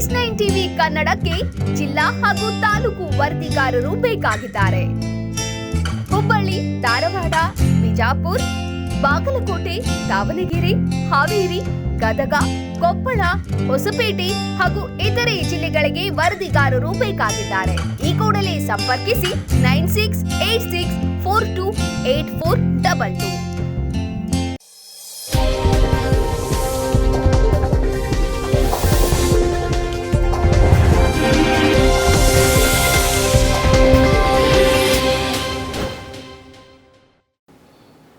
S9 TV ಕನ್ನಡಕ್ಕೆ ಜಿಲ್ಲಾ ಹಾಗೂ ತಾಲೂಕು ವರದಿಗಾರರು ಬೇಕಾಗಿದ್ದಾರೆ. ಹುಬ್ಬಳ್ಳಿ, ಧಾರವಾಡ, ಬಿಜಾಪುರ, ಬಾಗಲಕೋಟೆ, ದಾವಣಗೆರೆ, ಹಾವೇರಿ, ಗದಗ, ಕೊಪ್ಪಳ, ಹೊಸಪೇಟೆ ಹಾಗೂ ಇತರೆ ಜಿಲ್ಲೆಗಳಿಗೆ ವರದಿಗಾರರು ಬೇಕಾಗಿದ್ದಾರೆ. ಈ ಕೂಡಲೇ ಸಂಪರ್ಕಿಸಿ 9686428422.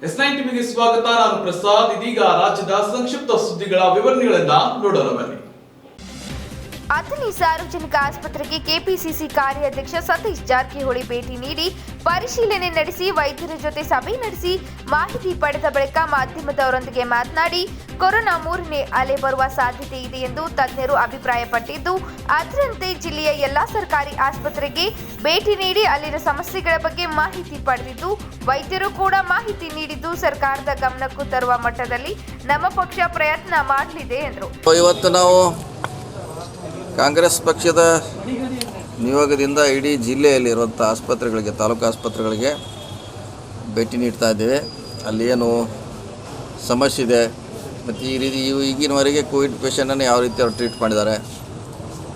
S9 ಟಿವಿಗೆ ಸ್ವಾಗತ. ನಾನು ಪ್ರಸಾದ್. ಇದೀಗ ರಾಜ್ಯದ ಸಂಕ್ಷಿಪ್ತ ಸುದ್ದಿಗಳ ವಿವರಣೆಗಳನ್ನ ನೋಡೋಣ ಬನ್ನಿ. ಅಥಣಿ ಸಾರ್ವಜನಿಕ ಆಸ್ಪತ್ರೆಗೆ ಕೆಪಿಸಿಸಿ ಕಾರ್ಯಾಧ್ಯಕ್ಷ ಸತೀಶ್ ಜಾರಕಿಹೊಳಿ ಭೇಟಿ ನೀಡಿ ಪರಿಶೀಲನೆ ನಡೆಸಿ ವೈದ್ಯರ ಜೊತೆ ಸಭೆ ನಡೆಸಿ ಮಾಹಿತಿ ಪಡೆದ ಬಳಿಕ ಮಾಧ್ಯಮದವರೊಂದಿಗೆ ಮಾತನಾಡಿ ಕೊರೋನಾ 3ನೇ ಅಲೆ ಬರುವ ಸಾಧ್ಯತೆ ಇದೆ ಎಂದು ತಜ್ಞರು ಅಭಿಪ್ರಾಯಪಟ್ಟಿದ್ದು, ಅದರಂತೆ ಜಿಲ್ಲೆಯ ಎಲ್ಲಾ ಸರ್ಕಾರಿ ಆಸ್ಪತ್ರೆಗೆ ಭೇಟಿ ನೀಡಿ ಅಲ್ಲಿನ ಸಮಸ್ಯೆಗಳ ಬಗ್ಗೆ ಮಾಹಿತಿ ಪಡೆದಿದ್ದು, ವೈದ್ಯರು ಕೂಡ ಮಾಹಿತಿ ನೀಡಿದ್ದು ಸರ್ಕಾರದ ಗಮನಕ್ಕೂ ತರುವ ಮಟ್ಟದಲ್ಲಿ ನಮ್ಮ ಪಕ್ಷ ಪ್ರಯತ್ನ ಮಾಡಲಿದೆ ಎಂದರು. ಇವತ್ತು ನಾವು ಕಾಂಗ್ರೆಸ್ ಪಕ್ಷದ ನಿಯೋಗದಿಂದ ಇಡೀ ಜಿಲ್ಲೆಯಲ್ಲಿರುವಂಥ ಆಸ್ಪತ್ರೆಗಳಿಗೆ, ತಾಲೂಕು ಆಸ್ಪತ್ರೆಗಳಿಗೆ ಭೇಟಿ ನೀಡ್ತಾ ಇದ್ದೇವೆ. ಅಲ್ಲಿ ಏನು ಸಮಸ್ಯೆ ಇದೆ ಮತ್ತು ಈ ರೀತಿ ಈಗಿನವರೆಗೆ ಕೋವಿಡ್ ಪೇಷಂಟನ್ನು ಯಾವ ರೀತಿ ಅವ್ರು ಟ್ರೀಟ್ ಮಾಡಿದ್ದಾರೆ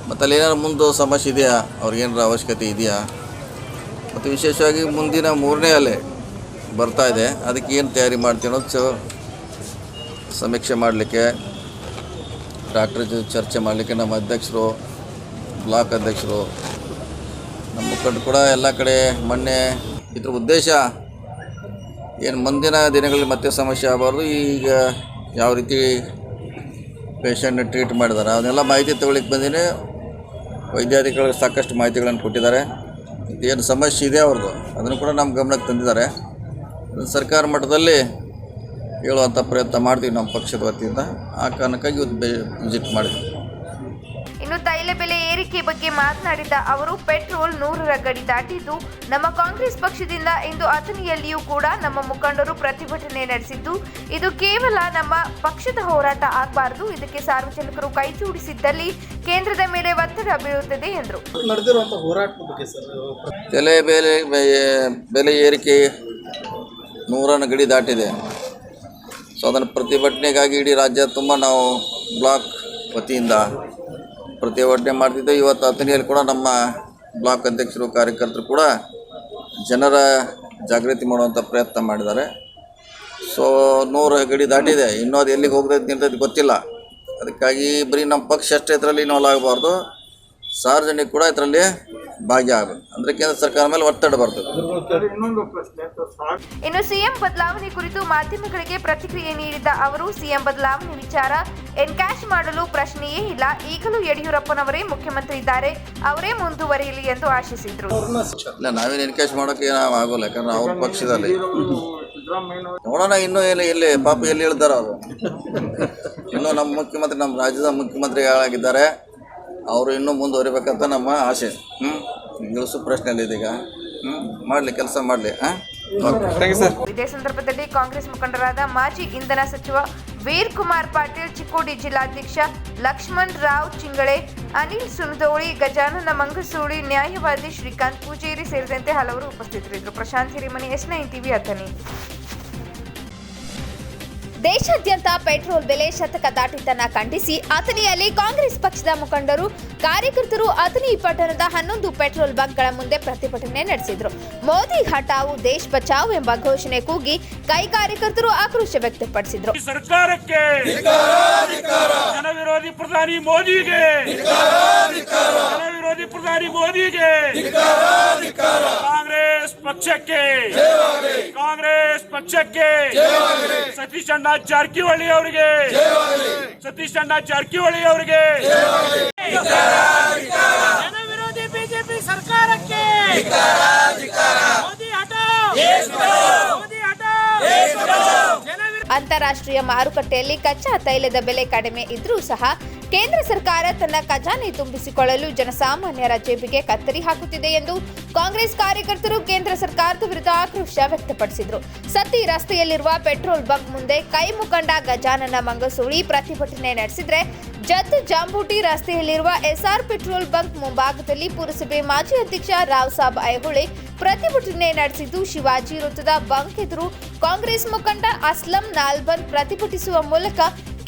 ಮತ್ತು ಅಲ್ಲಿ ಏನಾದ್ರು ಮುಂದೆ ಸಮಸ್ಯೆ ಇದೆಯಾ, ಅವ್ರಿಗೇನಾರ ಅವಶ್ಯಕತೆ ಇದೆಯಾ ಮತ್ತು ವಿಶೇಷವಾಗಿ ಮುಂದಿನ 3ನೇ ಅಲೆ ಬರ್ತಾ ಇದೆ, ಅದಕ್ಕೆ ಏನು ತಯಾರಿ ಮಾಡ್ತೀವಿ ಅನ್ನೋದು ಸಮೀಕ್ಷೆ ಮಾಡಲಿಕ್ಕೆ, ಡಾಕ್ಟರ್ ಜೊತೆ ಚರ್ಚೆ ಮಾಡಲಿಕ್ಕೆ ನಮ್ಮ ಅಧ್ಯಕ್ಷರು, ಬ್ಲಾಕ್ ಅಧ್ಯಕ್ಷರು, ನಮ್ಮ ಮುಖಂಡರು ಕೂಡ ಎಲ್ಲ ಕಡೆ ಮೊನ್ನೆ ಇದ್ರ ಉದ್ದೇಶ ಏನು ಮುಂದಿನ ದಿನಗಳಲ್ಲಿ ಮತ್ತೆ ಸಮಸ್ಯೆ ಆಗಬಾರ್ದು, ಈಗ ಯಾವ ರೀತಿ ಪೇಷಂಟ್ನ ಟ್ರೀಟ್ ಮಾಡಿದ್ದಾರೆ ಅದನ್ನೆಲ್ಲ ಮಾಹಿತಿ ತಗೊಳ್ಳಿಕ್ಕೆ ಬಂದಿನಿ. ವೈದ್ಯಾಧಿಕಾರಿಗಳು ಸಾಕಷ್ಟು ಮಾಹಿತಿಗಳನ್ನು ಕೊಟ್ಟಿದ್ದಾರೆ. ಏನು ಸಮಸ್ಯೆ ಇದೆ ಅವ್ರದ್ದು ಅದನ್ನು ಕೂಡ ನಮ್ಮ ಗಮನಕ್ಕೆ ತಂದಿದ್ದಾರೆ. ಸರ್ಕಾರ ಮಟ್ಟದಲ್ಲಿ ಹೇಳುವಂಥ ಪ್ರಯತ್ನ ಮಾಡ್ತೀವಿ ನಮ್ಮ ಪಕ್ಷದ ವತಿಯಿಂದ. ಆ ಕಾರಣಕ್ಕಾಗಿ ಇವತ್ತು ವಿಸಿಟ್ ಮಾಡಿದ್ವಿ. ಇನ್ನು ತೈಲ ಬೆಲೆ ಏರಿಕೆ ಬಗ್ಗೆ ಮಾತನಾಡಿದ ಅವರು, ಪೆಟ್ರೋಲ್ 100ರ ಗಡಿ ದಾಟಿದ್ದು, ನಮ್ಮ ಕಾಂಗ್ರೆಸ್ ಪಕ್ಷದಿಂದ ಇಂದು ಅಥಣಿಯಲ್ಲಿಯೂ ಕೂಡ ನಮ್ಮ ಮುಖಂಡರು ಪ್ರತಿಭಟನೆ ನಡೆಸಿದ್ದು, ಇದು ಕೇವಲ ನಮ್ಮ ಪಕ್ಷದ ಹೋರಾಟ ಆಗಬಾರದು, ಇದಕ್ಕೆ ಸಾರ್ವಜನಿಕರು ಕೈ ಜೋಡಿಸಿದ್ದಲ್ಲಿ ಕೇಂದ್ರದ ಮೇಲೆ ಒತ್ತಡ ಬೀಳುತ್ತದೆ ಎಂದರು. ತೈಲ ಬೆಲೆ ಏರಿಕೆ 100ರ ಗಡಿ ದಾಟಿದೆ. ಸೊ ಅದನ್ನು ಪ್ರತಿಭಟನೆಗಾಗಿ ಇಡೀ ರಾಜ್ಯ ತುಂಬ ನಾವು ಬ್ಲಾಕ್ ವತಿಯಿಂದ ಪ್ರತಿಭಟನೆ ಮಾಡ್ತಿದ್ದೆ. ಇವತ್ತು ಅಥಣಿಯಲ್ಲಿ ಕೂಡ ನಮ್ಮ ಬ್ಲಾಕ್ ಅಧ್ಯಕ್ಷರು, ಕಾರ್ಯಕರ್ತರು ಕೂಡ ಜನರ ಜಾಗೃತಿ ಮಾಡುವಂಥ ಪ್ರಯತ್ನ ಮಾಡಿದ್ದಾರೆ. ಸೊ 100 ಗಡಿ ದಾಟಿದೆ, ಇನ್ನೂ ಅದು ಎಲ್ಲಿಗೆ ಹೋಗ್ತೈತೆ ನಿಂತೈತೆ ಗೊತ್ತಿಲ್ಲ. ಅದಕ್ಕಾಗಿ ಬರೀ ನಮ್ಮ ಪಕ್ಷ ಅಷ್ಟೇ ಇದರಲ್ಲಿ ಇನ್ವಾಲ್ವ್ ಆಗಬಾರ್ದು, ಸಾರ್ವಜನಿಕ ಕೂಡ ಇದರಲ್ಲಿ ಭಾಗಿಯಾಗಬೇಕು. ಅಂದರೆ ಕೇಂದ್ರ ಸರ್ಕಾರ ಮೇಲೆ ಒತ್ತಡ ಬರ್ತದೆ. ಇನ್ನು ಸಿಎಂ ಬದಲಾವಣೆ ಕುರಿತು ಮಾಧ್ಯಮಗಳಿಗೆ ಪ್ರತಿಕ್ರಿಯೆ ನೀಡಿದ ಅವರು, ಸಿಎಂ ಬದಲಾವಣೆ ವಿಚಾರ ಎನ್ಕ್ಯಾಶ್ ಮಾಡಲು ಪ್ರಶ್ನೆಯೇ ಇಲ್ಲ, ಈಗಲೂ ಯಡಿಯೂರಪ್ಪನವರೇ ಮುಖ್ಯಮಂತ್ರಿ ಇದ್ದಾರೆ, ಅವರೇ ಮುಂದುವರಿಯಲಿ ಎಂದು ಆಶಿಸಿದರು. ಇಲ್ಲ, ನಾವೇನು ಎನ್ಕ್ಯಾಶ್ ಮಾಡೋಕ್ಕೆ ನಾವು ಆಗೋಲ್ಲ, ಯಾಕಂದ್ರೆ ಅವ್ರ ಪಕ್ಷದಲ್ಲಿ ನೋಡೋಣ. ಇನ್ನೂ ಎಲ್ಲಿ ಪಾಪ ಎಲ್ಲಿ ಹೇಳ್ತಾರೆ ಅವರು. ಇನ್ನೂ ನಮ್ಮ ಮುಖ್ಯಮಂತ್ರಿ, ನಮ್ಮ ರಾಜ್ಯದ ಮುಖ್ಯಮಂತ್ರಿಗಳಾಗಿದ್ದಾರೆ, ಅವರು ಇನ್ನೂ ಮುಂದುವರಿಬೇಕಂತ ನಮ್ಮ ಆಸೆ. ಇಳಿಸು ಪ್ರಶ್ನೆಯಲ್ಲಿ ಇದೀಗ ಮಾಡಲಿ, ಕೆಲಸ ಮಾಡಲಿ. ಇದೇ ಸಂದರ್ಭದಲ್ಲಿ ಕಾಂಗ್ರೆಸ್ ಮುಖಂಡರಾದ ಮಾಜಿ ಇಂಧನ ಸಚಿವ ವೀರ್ ಕುಮಾರ್ ಪಾಟೀಲ್, ಚಿಕ್ಕೋಡಿ ಜಿಲ್ಲಾಧ್ಯಕ್ಷ ಲಕ್ಷ್ಮಣ್ ರಾವ್ ಚಿಂಗಳೆ, ಅನಿಲ್ ಸುನದೋಳಿ, ಗಜಾನನ ಮಂಗಸೂಳಿ, ನ್ಯಾಯವಾದಿ ಶ್ರೀಕಾಂತ್ ಪೂಜೇರಿ ಸೇರಿದಂತೆ ಹಲವರು ಉಪಸ್ಥಿತರಿದ್ದರು. Prashant Hiremani, S9 TV, Athani. ದೇಶಾದ್ಯಂತ ಪೆಟ್ರೋಲ್ ಬೆಲೆ ಶತಕ ದಾಟಿದ್ದನ್ನ ಖಂಡಿಸಿ ಅಥಣಿಯಲ್ಲಿ ಕಾಂಗ್ರೆಸ್ ಪಕ್ಷದ ಮುಖಂಡರು, ಕಾರ್ಯಕರ್ತರು ಅಥಣಿ ಪಟ್ಟಣದ 11 ಪೆಟ್ರೋಲ್ ಬಂಕ್ಗಳ ಮುಂದೆ ಪ್ರತಿಭಟನೆ ನಡೆಸಿದರು. ಮೋದಿ ಹಟಾವು ದೇಶ್ ಬಚಾವ್ ಎಂಬ ಘೋಷಣೆ ಕೂಗಿ ಕಾರ್ಯಕರ್ತರು ಆಕ್ರೋಶ ವ್ಯಕ್ತಪಡಿಸಿದರು. ಸರ್ಕಾರಕ್ಕೆ ಜನವಿರೋಧಿ ಪ್ರಧಾನಿ ಮೋದಿಗೆ, ಜನವಿರೋಧಿ ಪ್ರಧಾನಿ ಮೋದಿಗೆ, ಕಾಂಗ್ರೆಸ್ ಪಕ್ಷಕ್ಕೆ, ಕಾಂಗ್ರೆಸ್ ಪಕ್ಷಕ್ಕೆ, ಸತೀಶ್ ಅಣ್ಣ ಜಾರಕಿಹೊಳಿ ಅವರಿಗೆ, ಸತೀಶ್ ಅಣ್ಣ ಜಾರಕಿಹೊಳಿ ಅವರಿಗೆ, ಜನವಿರೋಧಿ ಬಿಜೆಪಿ ಸರ್ಕಾರಕ್ಕೆ, ಮೋದಿ ಹಟಾವ್, ಮೋದಿ ಹಟಾವ್. ಅಂತಾರಾಷ್ಟ್ರೀಯ ಮಾರುಕಟ್ಟೆಯಲ್ಲಿ ಕಚ್ಚಾ ತೈಲದ ಬೆಲೆ ಕಡಿಮೆ ಇದ್ರೂ ಸಹ ಕೇಂದ್ರ ಸರ್ಕಾರ ತನ್ನ ಖಜಾನೆ ತುಂಬಿಸಿಕೊಳ್ಳಲು ಜನಸಾಮಾನ್ಯರ ಜೇಬಿಗೆ ಕತ್ತರಿ ಹಾಕುತ್ತಿದೆ ಎಂದು ಕಾಂಗ್ರೆಸ್ ಕಾರ್ಯಕರ್ತರು ಕೇಂದ್ರ ಸರ್ಕಾರದ ವಿರುದ್ಧ ಆಕ್ರೋಶ ವ್ಯಕ್ತಪಡಿಸಿದರು. ಸತಿ ರಸ್ತೆಯಲ್ಲಿರುವ ಪೆಟ್ರೋಲ್ ಬಂಕ್ ಮುಂದೆ ಕೈ ಮುಖಂಡ ಗಜಾನನ ಮಂಗಸೂಳಿ ಪ್ರತಿಭಟನೆ ನಡೆಸಿದರೆ ಜತ್ ಜಾಂಬೂಟಿ ರಸ್ತೆಯಲ್ಲಿರುವ ಎಸ್ಆರ್ ಪೆಟ್ರೋಲ್ ಬಂಕ್ ಮುಂಭಾಗದಲ್ಲಿ ಪುರಸಭೆ ಮಾಜಿ ಅಧ್ಯಕ್ಷ ರಾವ್ ಸಾಬ್ ಐಹೊಳೆ ಪ್ರತಿಭಟನೆ ನಡೆಸಿದ್ದು, ಶಿವಾಜಿ ವೃತ್ತದ ಬಂಕ್ ಎದುರು ಕಾಂಗ್ರೆಸ್ ಮುಖಂಡ ಅಸ್ಲಂ ನಾಲ್ಬನ್ ಪ್ರತಿಭಟಿಸುವ ಮೂಲಕ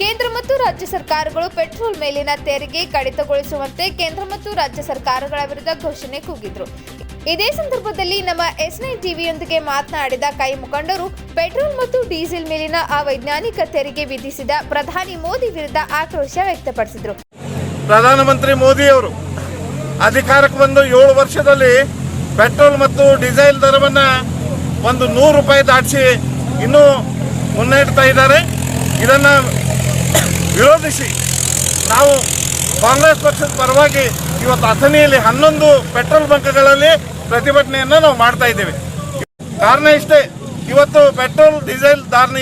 ಕೇಂದ್ರ ಮತ್ತು ರಾಜ್ಯ ಸರ್ಕಾರಗಳು ಪೆಟ್ರೋಲ್ ಮೇಲಿನ ತೆರಿಗೆ ಕಡಿತಗೊಳಿಸುವಂತೆ ಕೇಂದ್ರ ಮತ್ತು ರಾಜ್ಯ ಸರ್ಕಾರಗಳ ವಿರುದ್ಧ ಘೋಷಣೆ ಕೂಗಿದ್ರು. ಇದೇ ಸಂದರ್ಭದಲ್ಲಿ ನಮ್ಮ S9 ಟಿವಿಯೊಂದಿಗೆ ಮಾತನಾಡಿದ ಕೈ ಮುಖಂಡರು ಪೆಟ್ರೋಲ್ ಮತ್ತು ಡೀಸೆಲ್ ಮೇಲಿನ ಅವೈಜ್ಞಾನಿಕ ತೆರಿಗೆ ವಿಧಿಸಿದ ಪ್ರಧಾನಿ ಮೋದಿ ವಿರುದ್ಧ ಆಕ್ರೋಶ ವ್ಯಕ್ತಪಡಿಸಿದರು. ಪ್ರಧಾನಮಂತ್ರಿ ಮೋದಿ ಅವರು ಅಧಿಕಾರಕ್ಕೆ ಬಂದು 7 ವರ್ಷದಲ್ಲಿ ಪೆಟ್ರೋಲ್ ಮತ್ತು ಡೀಸೆಲ್ ದರವನ್ನು ಒಂದು 100 ರೂಪಾಯಿ ದಾಟಿಸಿ ಇನ್ನೂ ಮುನ್ನಡೆಸ್ತಾ ಇದ್ದಾರೆ. ಇದನ್ನು ವಿರೋಧಿಸಿ ನಾವು ಕಾಂಗ್ರೆಸ್ ಪಕ್ಷದ ಪರವಾಗಿ ಇವತ್ತು ಅಥಣಿಯಲ್ಲಿ 11 ಪೆಟ್ರೋಲ್ ಬಂಕ್ಗಳಲ್ಲಿ ಪ್ರತಿಭಟನೆಯನ್ನು ನಾವು ಮಾಡ್ತಾ ಇದ್ದೇವೆ. ಕಾರಣ ಇಷ್ಟೇ, ಇವತ್ತು ಪೆಟ್ರೋಲ್ ಡೀಸೆಲ್ ದಾರಿನ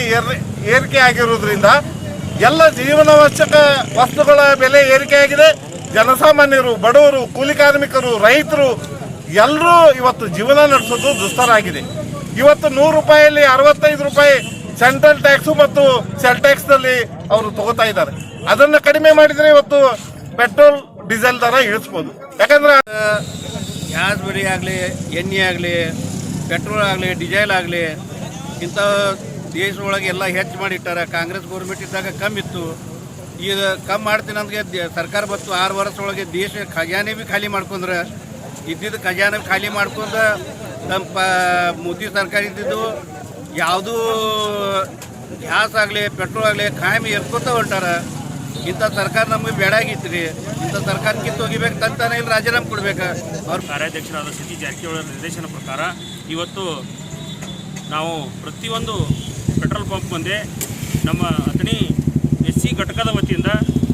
ಏರಿಕೆ ಆಗಿರೋದ್ರಿಂದ ಎಲ್ಲ ಜೀವನಾವಶ್ಯಕ ವಸ್ತುಗಳ ಬೆಲೆ ಏರಿಕೆಯಾಗಿದೆ. ಜನಸಾಮಾನ್ಯರು, ಬಡವರು, ಕೂಲಿ ಕಾರ್ಮಿಕರು, ರೈತರು ಎಲ್ಲರೂ ಇವತ್ತು ಜೀವನ ನಡೆಸೋದು ದುಸ್ತರ ಆಗಿದೆ. ಇವತ್ತು 100 ರೂಪಾಯಿಯಲ್ಲಿ 65 ರೂಪಾಯಿ ಸೆಂಟ್ರಲ್ ಟ್ಯಾಕ್ಸು ಮತ್ತು ಸೆಲ್ ಟ್ಯಾಕ್ಸ್ನಲ್ಲಿ ಅವರು ತಗೋತಾ ಇದ್ದಾರೆ. ಅದನ್ನು ಕಡಿಮೆ ಮಾಡಿದರೆ ಇವತ್ತು ಪೆಟ್ರೋಲ್ ಡೀಸೆಲ್ ದರ ಇಳಿಸ್ಬೋದು. ಯಾಕಂದ್ರೆ ಗ್ಯಾಸ್ ಬೆಳೆ ಆಗಲಿ, ಎಣ್ಣೆ ಆಗಲಿ, ಪೆಟ್ರೋಲ್ ಆಗಲಿ, ಡೀಸೆಲ್ ಆಗಲಿ ಇಂಥ ದೇಶದೊಳಗೆ ಎಲ್ಲ ಹೆಚ್ಚು ಮಾಡಿಟ್ಟಾರೆ. ಕಾಂಗ್ರೆಸ್ ಗೌರ್ಮೆಂಟ್ ಇದ್ದಾಗ ಕಮ್ಮಿ ಇತ್ತು, ಈಗ ಕಮ್ಮಿ ಮಾಡ್ತೀನಿ ಅಂದ್ರೆ ಸರ್ಕಾರ ಬತ್ತು 6 ವರ್ಷದೊಳಗೆ ದೇಶ ಖಜಾನೆ ಭೀ ಖಾಲಿ ಮಾಡ್ಕೊಂಡ್ರೆ ಇದ್ದಿದ್ದು ಖಜಾನೆ ಖಾಲಿ ಮಾಡ್ಕೊಂಡು ನಮ್ಮ ಮೋದಿ ಸರ್ಕಾರ ಇದ್ದಿದ್ದು ಯಾವುದೂ ಗ್ಯಾಸ್ ಆಗಲಿ ಪೆಟ್ರೋಲ್ ಆಗಲಿ ಕಾಯಮಿ ಎರ್ಕೋತ ಹೊಂಟಾರ. ಇಂಥ ಸರ್ಕಾರ ನಮಗೆ ಬೇಡಾಗಿತ್ತು ರೀ. ಇಂಥ ಸರ್ಕಾರ ಕಿತ್ತು ಹೋಗಿಬೇಕು ತಂತಾನೆ ಇಲ್ಲಿ ರಾಜೀನಾಮೆ ಕೊಡ್ಬೇಕು. ಅವ್ರ ಕಾರ್ಯಾಧ್ಯಕ್ಷರಾದ ಸತೀಶ್ ಜಾರಕಿಹೊಳಿ ನಿರ್ದೇಶನ ಪ್ರಕಾರ ಇವತ್ತು ನಾವು ಪ್ರತಿಯೊಂದು ಪೆಟ್ರೋಲ್ ಪಂಪ್ ಮುಂದೆ ನಮ್ಮ ಅಥಣಿ SC ಘಟಕದ ವತಿಯಿಂದ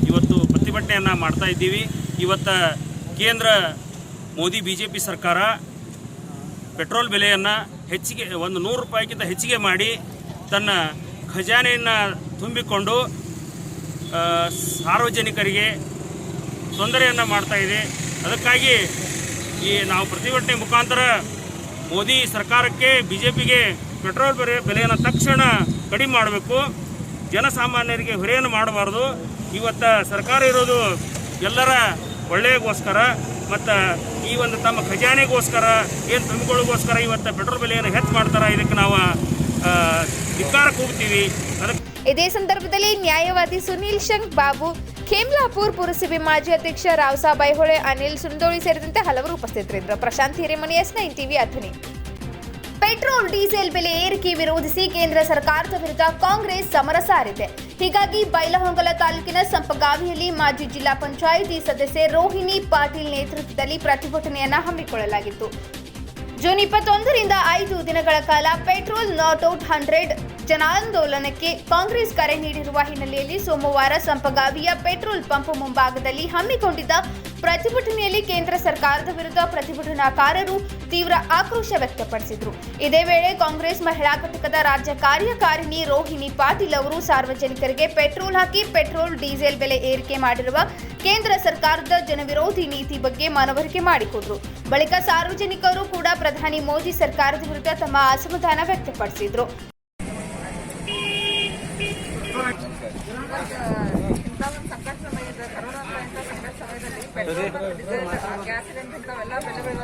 ಇವತ್ತು ಪ್ರತಿಭಟನೆಯನ್ನು ಮಾಡ್ತಾ ಇದ್ದೀವಿ. ಇವತ್ತು ಕೇಂದ್ರ ಮೋದಿ BJP ಸರ್ಕಾರ ಪೆಟ್ರೋಲ್ ಬೆಲೆಯನ್ನು ಹೆಚ್ಚಿಗೆ 100 ರೂಪಾಯಿಗಿಂತ ಹೆಚ್ಚಿಗೆ ಮಾಡಿ ತನ್ನ ಖಜಾನೆಯನ್ನು ತುಂಬಿಕೊಂಡು ಸಾರ್ವಜನಿಕರಿಗೆ ತೊಂದರೆಯನ್ನು ಮಾಡ್ತಾ ಇದೆ. ಅದಕ್ಕಾಗಿ ನಾವು ಪ್ರತಿಭಟನೆ ಮುಖಾಂತರ ಮೋದಿ ಸರ್ಕಾರಕ್ಕೆ BJPಗೆ ಪೆಟ್ರೋಲ್ ಬೆಲೆಯನ್ನು ತಕ್ಷಣ ಕಡಿಮೆ ಮಾಡಬೇಕು, ಜನಸಾಮಾನ್ಯರಿಗೆ ಹೊರೆಯನ್ನು ಮಾಡಬಾರ್ದು. ಇವತ್ತು ಸರ್ಕಾರ ಇರೋದು ಎಲ್ಲರ ಒಳ್ಳೆಯಗೋಸ್ಕರ ಮತ್ತು ಈ ಒಂದು ತಮ್ಮ ಖಜಾನೆಗೋಸ್ಕರ ಏನು ತುಂಬಿಕೊಳ್ಳೋಗೋಸ್ಕರ ಇವತ್ತು ಪೆಟ್ರೋಲ್ ಬೆಲೆಯನ್ನು ಹೆಚ್ಚು ಮಾಡ್ತಾರೆ. ಇದಕ್ಕೆ ನಾವು ಧಿಕ್ಕಾರಕ್ಕೆ ಹೋಗ್ತೀವಿ. ಇದೇ ಸಂದರ್ಭದಲ್ಲಿ ನ್ಯಾಯವಾದಿ ಸುನೀಲ್ ಶಂಕ್ ಬಾಬು, ಖೇಮ್ಲಾಪುರ್ ಪುರಸಭೆ ಮಾಜಿ ಅಧ್ಯಕ್ಷ ರಾವ್ ಸಾಬ್ ಐಹೊಳೆ, ಅನಿಲ್ ಸುಂದೋಳಿ ಸೇರಿದಂತೆ ಹಲವರು ಉಪಸ್ಥಿತರಿದ್ದರು. Prashant Hiremani, S9 TV, Athani. Petrol diesel ಬೆಲೆ ಏರಿಕೆ ವಿರೋಧಿಸಿ ಕೇಂದ್ರ ಸರ್ಕಾರದ ವಿರುದ್ಧ ಕಾಂಗ್ರೆಸ್ ಸಮರ ಸಾರಿದೆ. ಹೀಗಾಗಿ ಬೈಲಹೊಂಗಲ ತಾಲೂಕಿನ ಸಂಪಗಾವಿಯಲ್ಲಿ ಮಾಜಿ ಜಿಲ್ಲಾ ಪಂಚಾಯಿತಿ ಸದಸ್ಯೆ ರೋಹಿಣಿ ಪಾಟೀಲ್ ನೇತೃತ್ವದಲ್ಲಿ ಪ್ರತಿಭಟನೆಯನ್ನು ಹಮ್ಮಿಕೊಳ್ಳಲಾಗಿತ್ತು. ಜೂನ್ 21ರಿಂದ 5 ದಿನಗಳ ಕಾಲ ಪೆಟ್ರೋಲ್ ನಾಟ್ ಔಟ್ 100 ಜನಾಂದೋಲನಕ್ಕೆ ಕಾಂಗ್ರೆಸ್ ಕರೆ ನೀಡಿರುವ ಹಿನ್ನೆಲೆಯಲ್ಲಿ ಸೋಮವಾರ ಸಂಪಗಾವಿಯ ಪೆಟ್ರೋಲ್ ಪಂಪ್ ಮುಂಭಾಗದಲ್ಲಿ ಹಮ್ಮಿಕೊಂಡಿದ್ದ ಪ್ರತಿಭಟನೆಯಲ್ಲಿ ಕೇಂದ್ರ ಸರ್ಕಾರದ ವಿರುದ್ಧ ಪ್ರತಿಭಟನಾಕಾರರು ತೀವ್ರ ಆಕ್ರೋಶ ವ್ಯಕ್ತಪಡಿಸಿದರು. ಇದೇ ವೇಳೆ ಕಾಂಗ್ರೆಸ್ ಮಹಿಳಾ ಘಟಕದ ರಾಜ್ಯ ಕಾರ್ಯಕಾರಿಣಿ ರೋಹಿಣಿ ಪಾಟೀಲ್ ಅವರು ಸಾರ್ವಜನಿಕರಿಗೆ ಪೆಟ್ರೋಲ್ ಹಾಕಿ ಪೆಟ್ರೋಲ್ ಡೀಸೆಲ್ ಬೆಲೆ ಏರಿಕೆ ಮಾಡಿರುವ ಕೇಂದ್ರ ಸರ್ಕಾರದ ಜನವಿರೋಧಿ ನೀತಿ ಬಗ್ಗೆ ಮನವರಿಕೆ ಮಾಡಿಕೊಟ್ರು. ಬಳಿಕ ಸಾರ್ವಜನಿಕರು ಕೂಡ ಪ್ರಧಾನಿ ಮೋದಿ ಸರ್ಕಾರದ ವಿರುದ್ಧ ತಮ್ಮ ಅಸಮಾಧಾನ ವ್ಯಕ್ತಪಡಿಸಿದರು. ಗ್ಯಾಸ್ ಸಿಲಿಂಡರ್ ಇಂಥವೆಲ್ಲ ಬೆಲೆಗಳು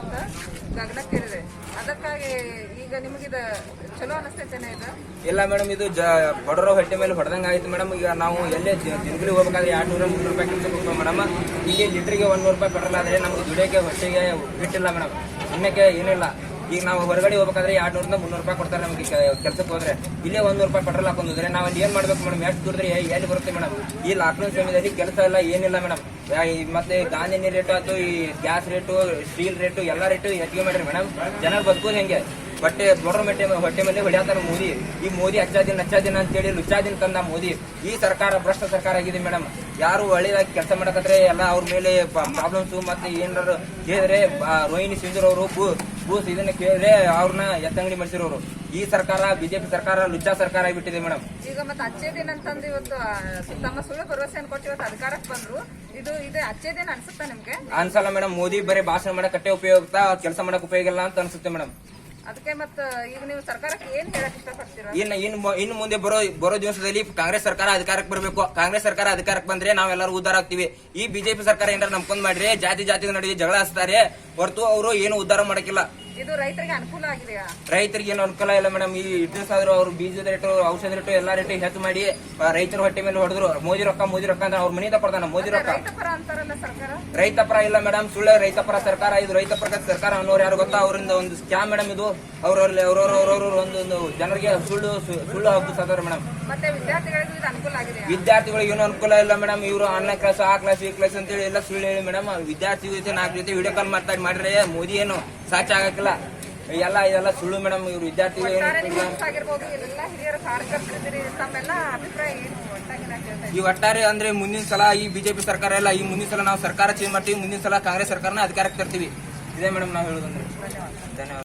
ಗಗನಕ್ಕೇರಿದೆ. ಅದಕ್ಕಾಗಿ ಈಗ ನಿಮಗಿದ ಚಲೋ ಅನಿಸ್ತೈತೇನೆ? ಇದು ಇಲ್ಲ ಮೇಡಮ್, ಇದು ಬಡವರ ಹೊಟ್ಟೆ ಮೇಲೆ ಹೊಡೆದಂಗೆ ಆಯ್ತು ಮೇಡಮ್. ಈಗ ನಾವು ಎಲ್ಲೇ ದಿನಗಳಿ ಹೋಗ್ಬೇಕಾದ್ರೆ 200-300 ರೂಪಾಯಿ ಕೆಲಸ ಹೋಗ್ತೀವಿ ಮೇಡಮ್. ಇಲ್ಲಿ ಲೀಟ್ರಿಗೆ 100 ರೂಪಾಯಿ ಪೆಟ್ರೋಲ್ ಆದರೆ ನಮ್ಗೆ ದುಡಿಯೋಕೆ ಹೊಟ್ಟೆಗೆ ಬಿಟ್ಟಿಲ್ಲ ಮೇಡಮ್, ಅನ್ನಕ್ಕೆ ಏನಿಲ್ಲ. ಈಗ ನಾವು ಹೊರಗಡೆ ಹೋಗ್ಬೇಕಾದ್ರೆ 200-300 ರೂಪಾಯಿ ಕೊಡ್ತಾರೆ ನಮಗೆ ಕೆಲಸಕ್ಕೆ ಹೋದ್ರೆ. ಇಲ್ಲೇ 100 ರೂಪಾಯಿ ಪೆಟ್ರೋಲ್ ಹಾಕೊಂಡಿದ್ರೆ ನಾವು ಅಲ್ಲಿ ಏನ್ ಮಾಡ್ಬೇಕು ಮೇಡಮ್? ಎಷ್ಟು ದುಡಿದ್ರೆ ಎಲ್ಲಿ ಬರುತ್ತೆ ಮೇಡಮ್? ಈ ಲಾಕ್ಡೌನ್ ಸಮಯದಲ್ಲಿ ಕೆಲಸ ಇಲ್ಲ, ಏನಿಲ್ಲ ಮೇಡಮ್. ಮತ್ತೆ ಗಾಂಧಿ ರೇಟು ಆಯ್ತು, ಈ ಗ್ಯಾಸ್ ರೇಟು, ಸ್ಟೀಲ್ ರೇಟು ಎಲ್ಲ ರೇಟು ಹೆಚ್ಚಿಗೆ ಮಾಡ್ರಿ ಮೇಡಮ್. ಜನ ಬದುಕೋದು ಹೆಂಗೆ? ಬಟ್ಟೆ ಬಡವ್ರ ಹೊಟ್ಟೆ ಮೇಲೆ ಹೊಡೆಯತ್ತಾರ ಮೋದಿ. ಈ ಮೋದಿ ಅಚ್ಚಾ ದಿನ ಅಂತೇಳಿ ಲುಚ್ಚಾ ದಿನ ತಂದ ಮೋದಿ. ಈ ಸರ್ಕಾರ ಭ್ರಷ್ಟ ಸರ್ಕಾರ ಆಗಿದೆ ಮೇಡಮ್. ಯಾರು ಒಳ್ಳೇದಾಗಿ ಕೆಲಸ ಮಾಡಕತ್ರೆ ಎಲ್ಲ ಅವ್ರ ಮೇಲೆ ಪ್ರಾಬ್ಲಮ್ಸ್. ಮತ್ತೆ ಏನಾರು ಕೇಳಿದ್ರೆ ರೋಹಿಣಿ ಸಿಂಧೂರ್ ಅವರು ಬೂಸ್ ಇದನ್ನ ಕೇಳಿದ್ರೆ ಅವ್ರನ್ನ ಎತ್ತಂಗಡಿ ಮಾಡಿಸಿರೋರು. ಈ ಸರ್ಕಾರ BJP ಸರ್ಕಾರ ಲುಚ್ಚಾ ಸರ್ಕಾರ ಆಗಿಬಿಟ್ಟಿದೆ ಮೇಡಮ್. ಈಗ ಮತ್ತೆ ಅಚ್ಚೇ ದಿನ ಅಂತಂದು ಇವತ್ತು ತಮ್ಮ ಸುಳ್ಳು ಭರವಸೆಯನ್ನು ಕೊಟ್ಟು ಇವತ್ತು ಅಧಿಕಾರಕ್ಕೆ ಬಂದ್ರು. ಇದು ಅಚ್ಚೇ ದಿನ ಅನ್ಸುತ್ತಾ ನಿಮ್ಗೆ? ಅನ್ಸಲ್ಲ ಮೇಡಮ್. ಮೋದಿ ಬರೀ ಭಾಷಣ ಮಾಡಕ್ ಕಟ್ಟೆ ಉಪಯೋಗ, ಕೆಲಸ ಮಾಡಕ್ ಉಪಯೋಗ ಇಲ್ಲ ಅಂತ ಅನ್ಸುತ್ತೆ ಮೇಡಮ್. ಅದಕ್ಕೆ ಮತ್ತ ಈಗ ನೀವು ಸರ್ಕಾರಕ್ಕೆ ಏನ್ ಹೇಳಕ್ ಇಷ್ಟಪಡ್ತೀರಾ? ಇನ್ನು ಮುಂದೆ ಬರೋ ದಿವಸದಲ್ಲಿ ಕಾಂಗ್ರೆಸ್ ಸರ್ಕಾರ ಅಧಿಕಾರಕ್ಕೆ ಬರಬೇಕು. ಕಾಂಗ್ರೆಸ್ ಸರ್ಕಾರ ಅಧಿಕಾರಕ್ಕೆ ಬಂದ್ರೆ ನಾವೆಲ್ಲರೂ ಉದ್ಧಾರ ಆಗ್ತೀವಿ. ಈ ಬಿಜೆಪಿ ಸರ್ಕಾರ ಏನಾರ ನಂಬ್ಕೊಂಡ್ ಮಾಡ್ರೆ ಜಾತಿ ನಡುವೆ ಜಗಳ ಹಚ್ತಾರೆ ಹೊರತು ಅವರು ಏನು ಉದ್ಧಾರ ಮಾಡಕ್ಕಿಲ್ಲ. ಇದು ರೈತರಿಗೆ ಅನುಕೂಲ ಆಗಿದೆಯಾ? ರೈತರಿಗೆ ಏನು ಅನುಕೂಲ ಇಲ್ಲ ಮೇಡಮ್. ಈ ಇಟ್ಟು ಸಾವಿರ ಅವ್ರು ಬೀಜದ ರೇಟು, ಔಷಧ ರೇಟು, ಎಲ್ಲಾ ರೇಟು ಹೆಚ್ಚು ಮಾಡಿ ರೈತರ ಹೊಟ್ಟೆ ಮೇಲೆ ಹೊಡೆದ್ರು. ಮೋದಿ ರೊಕ್ಕ ಅಂತ ಅವ್ರ ಮನೆಯಿಂದ ಕೊಡ್ತಾನ ಮೋದಿ ರೊಕ್ಕ. ರೈತ ಪರ ಇಲ್ಲ ಮೇಡಮ್, ಸುಳ್ಳು ರೈತ ಪರ ಸರ್ಕಾರ. ಇದು ರೈತ ಪರ ಸರ್ಕಾರ ಅನ್ನೋರು ಯಾರು ಗೊತ್ತಾ? ಅವರಿಂದ ಒಂದು ಸ್ಕ್ಯಾಮ್ ಮೇಡಮ್ ಇದು. ಅವ್ರವ್ರ ಒಂದು ಜನರಿಗೆ ಸುಳ್ಳು ಹಬ್ಬಿಸ್ತಾರೆ ಮೇಡಮ್. ವಿದ್ಯಾರ್ಥಿಗಳಿಗೆ ಏನು ಅನುಕೂಲ ಇಲ್ಲ ಮೇಡಮ್. ಇವರು ಆನ್ಲೈನ್ ಕ್ಲಾಸ್, ಆ ಕ್ಲಾಸ್, ಈ ಕ್ಲಾಸ್ ಅಂತ ಹೇಳಿ ಎಲ್ಲ ಸುಳ್ಳು ಹೇಳಿ ಮೇಡಮ್. ವಿದ್ಯಾರ್ಥಿ ಜೊತೆ 4 ಜೊತೆ ವಿಡಿಯೋ ಕಾಲ್ ಮಾಡಿದ್ರೆ ಮೋದಿ ಏನು ಸಾಚ ಆಗಕ್ಕಿಲ್ಲ. ಇದೆಲ್ಲ ಸುಳ್ಳು ಮೇಡಮ್. ಇವರು ವಿದ್ಯಾರ್ಥಿಗಳು ಈ ಒಟ್ಟಾರೆ ಅಂದ್ರೆ ಮುಂದಿನ ಸಲ ಈ ಬಿಜೆಪಿ ಸರ್ಕಾರ ಇಲ್ಲ, ಈ ಮುಂದಿನ ಸಲ ನಾವು ಸರ್ಕಾರ ಚೇಂಜ್ ಮಾಡ್ತೀವಿ. ಮುಂದಿನ ಸಲ ಕಾಂಗ್ರೆಸ್ ಸರ್ಕಾರನ ಅಧಿಕಾರಕ್ಕೆ ತರ್ತೀವಿ. ಇದೇ ಮೇಡಮ್ ನಾವು ಹೇಳೋದಂದ್ರೆ. ಧನ್ಯವಾದ.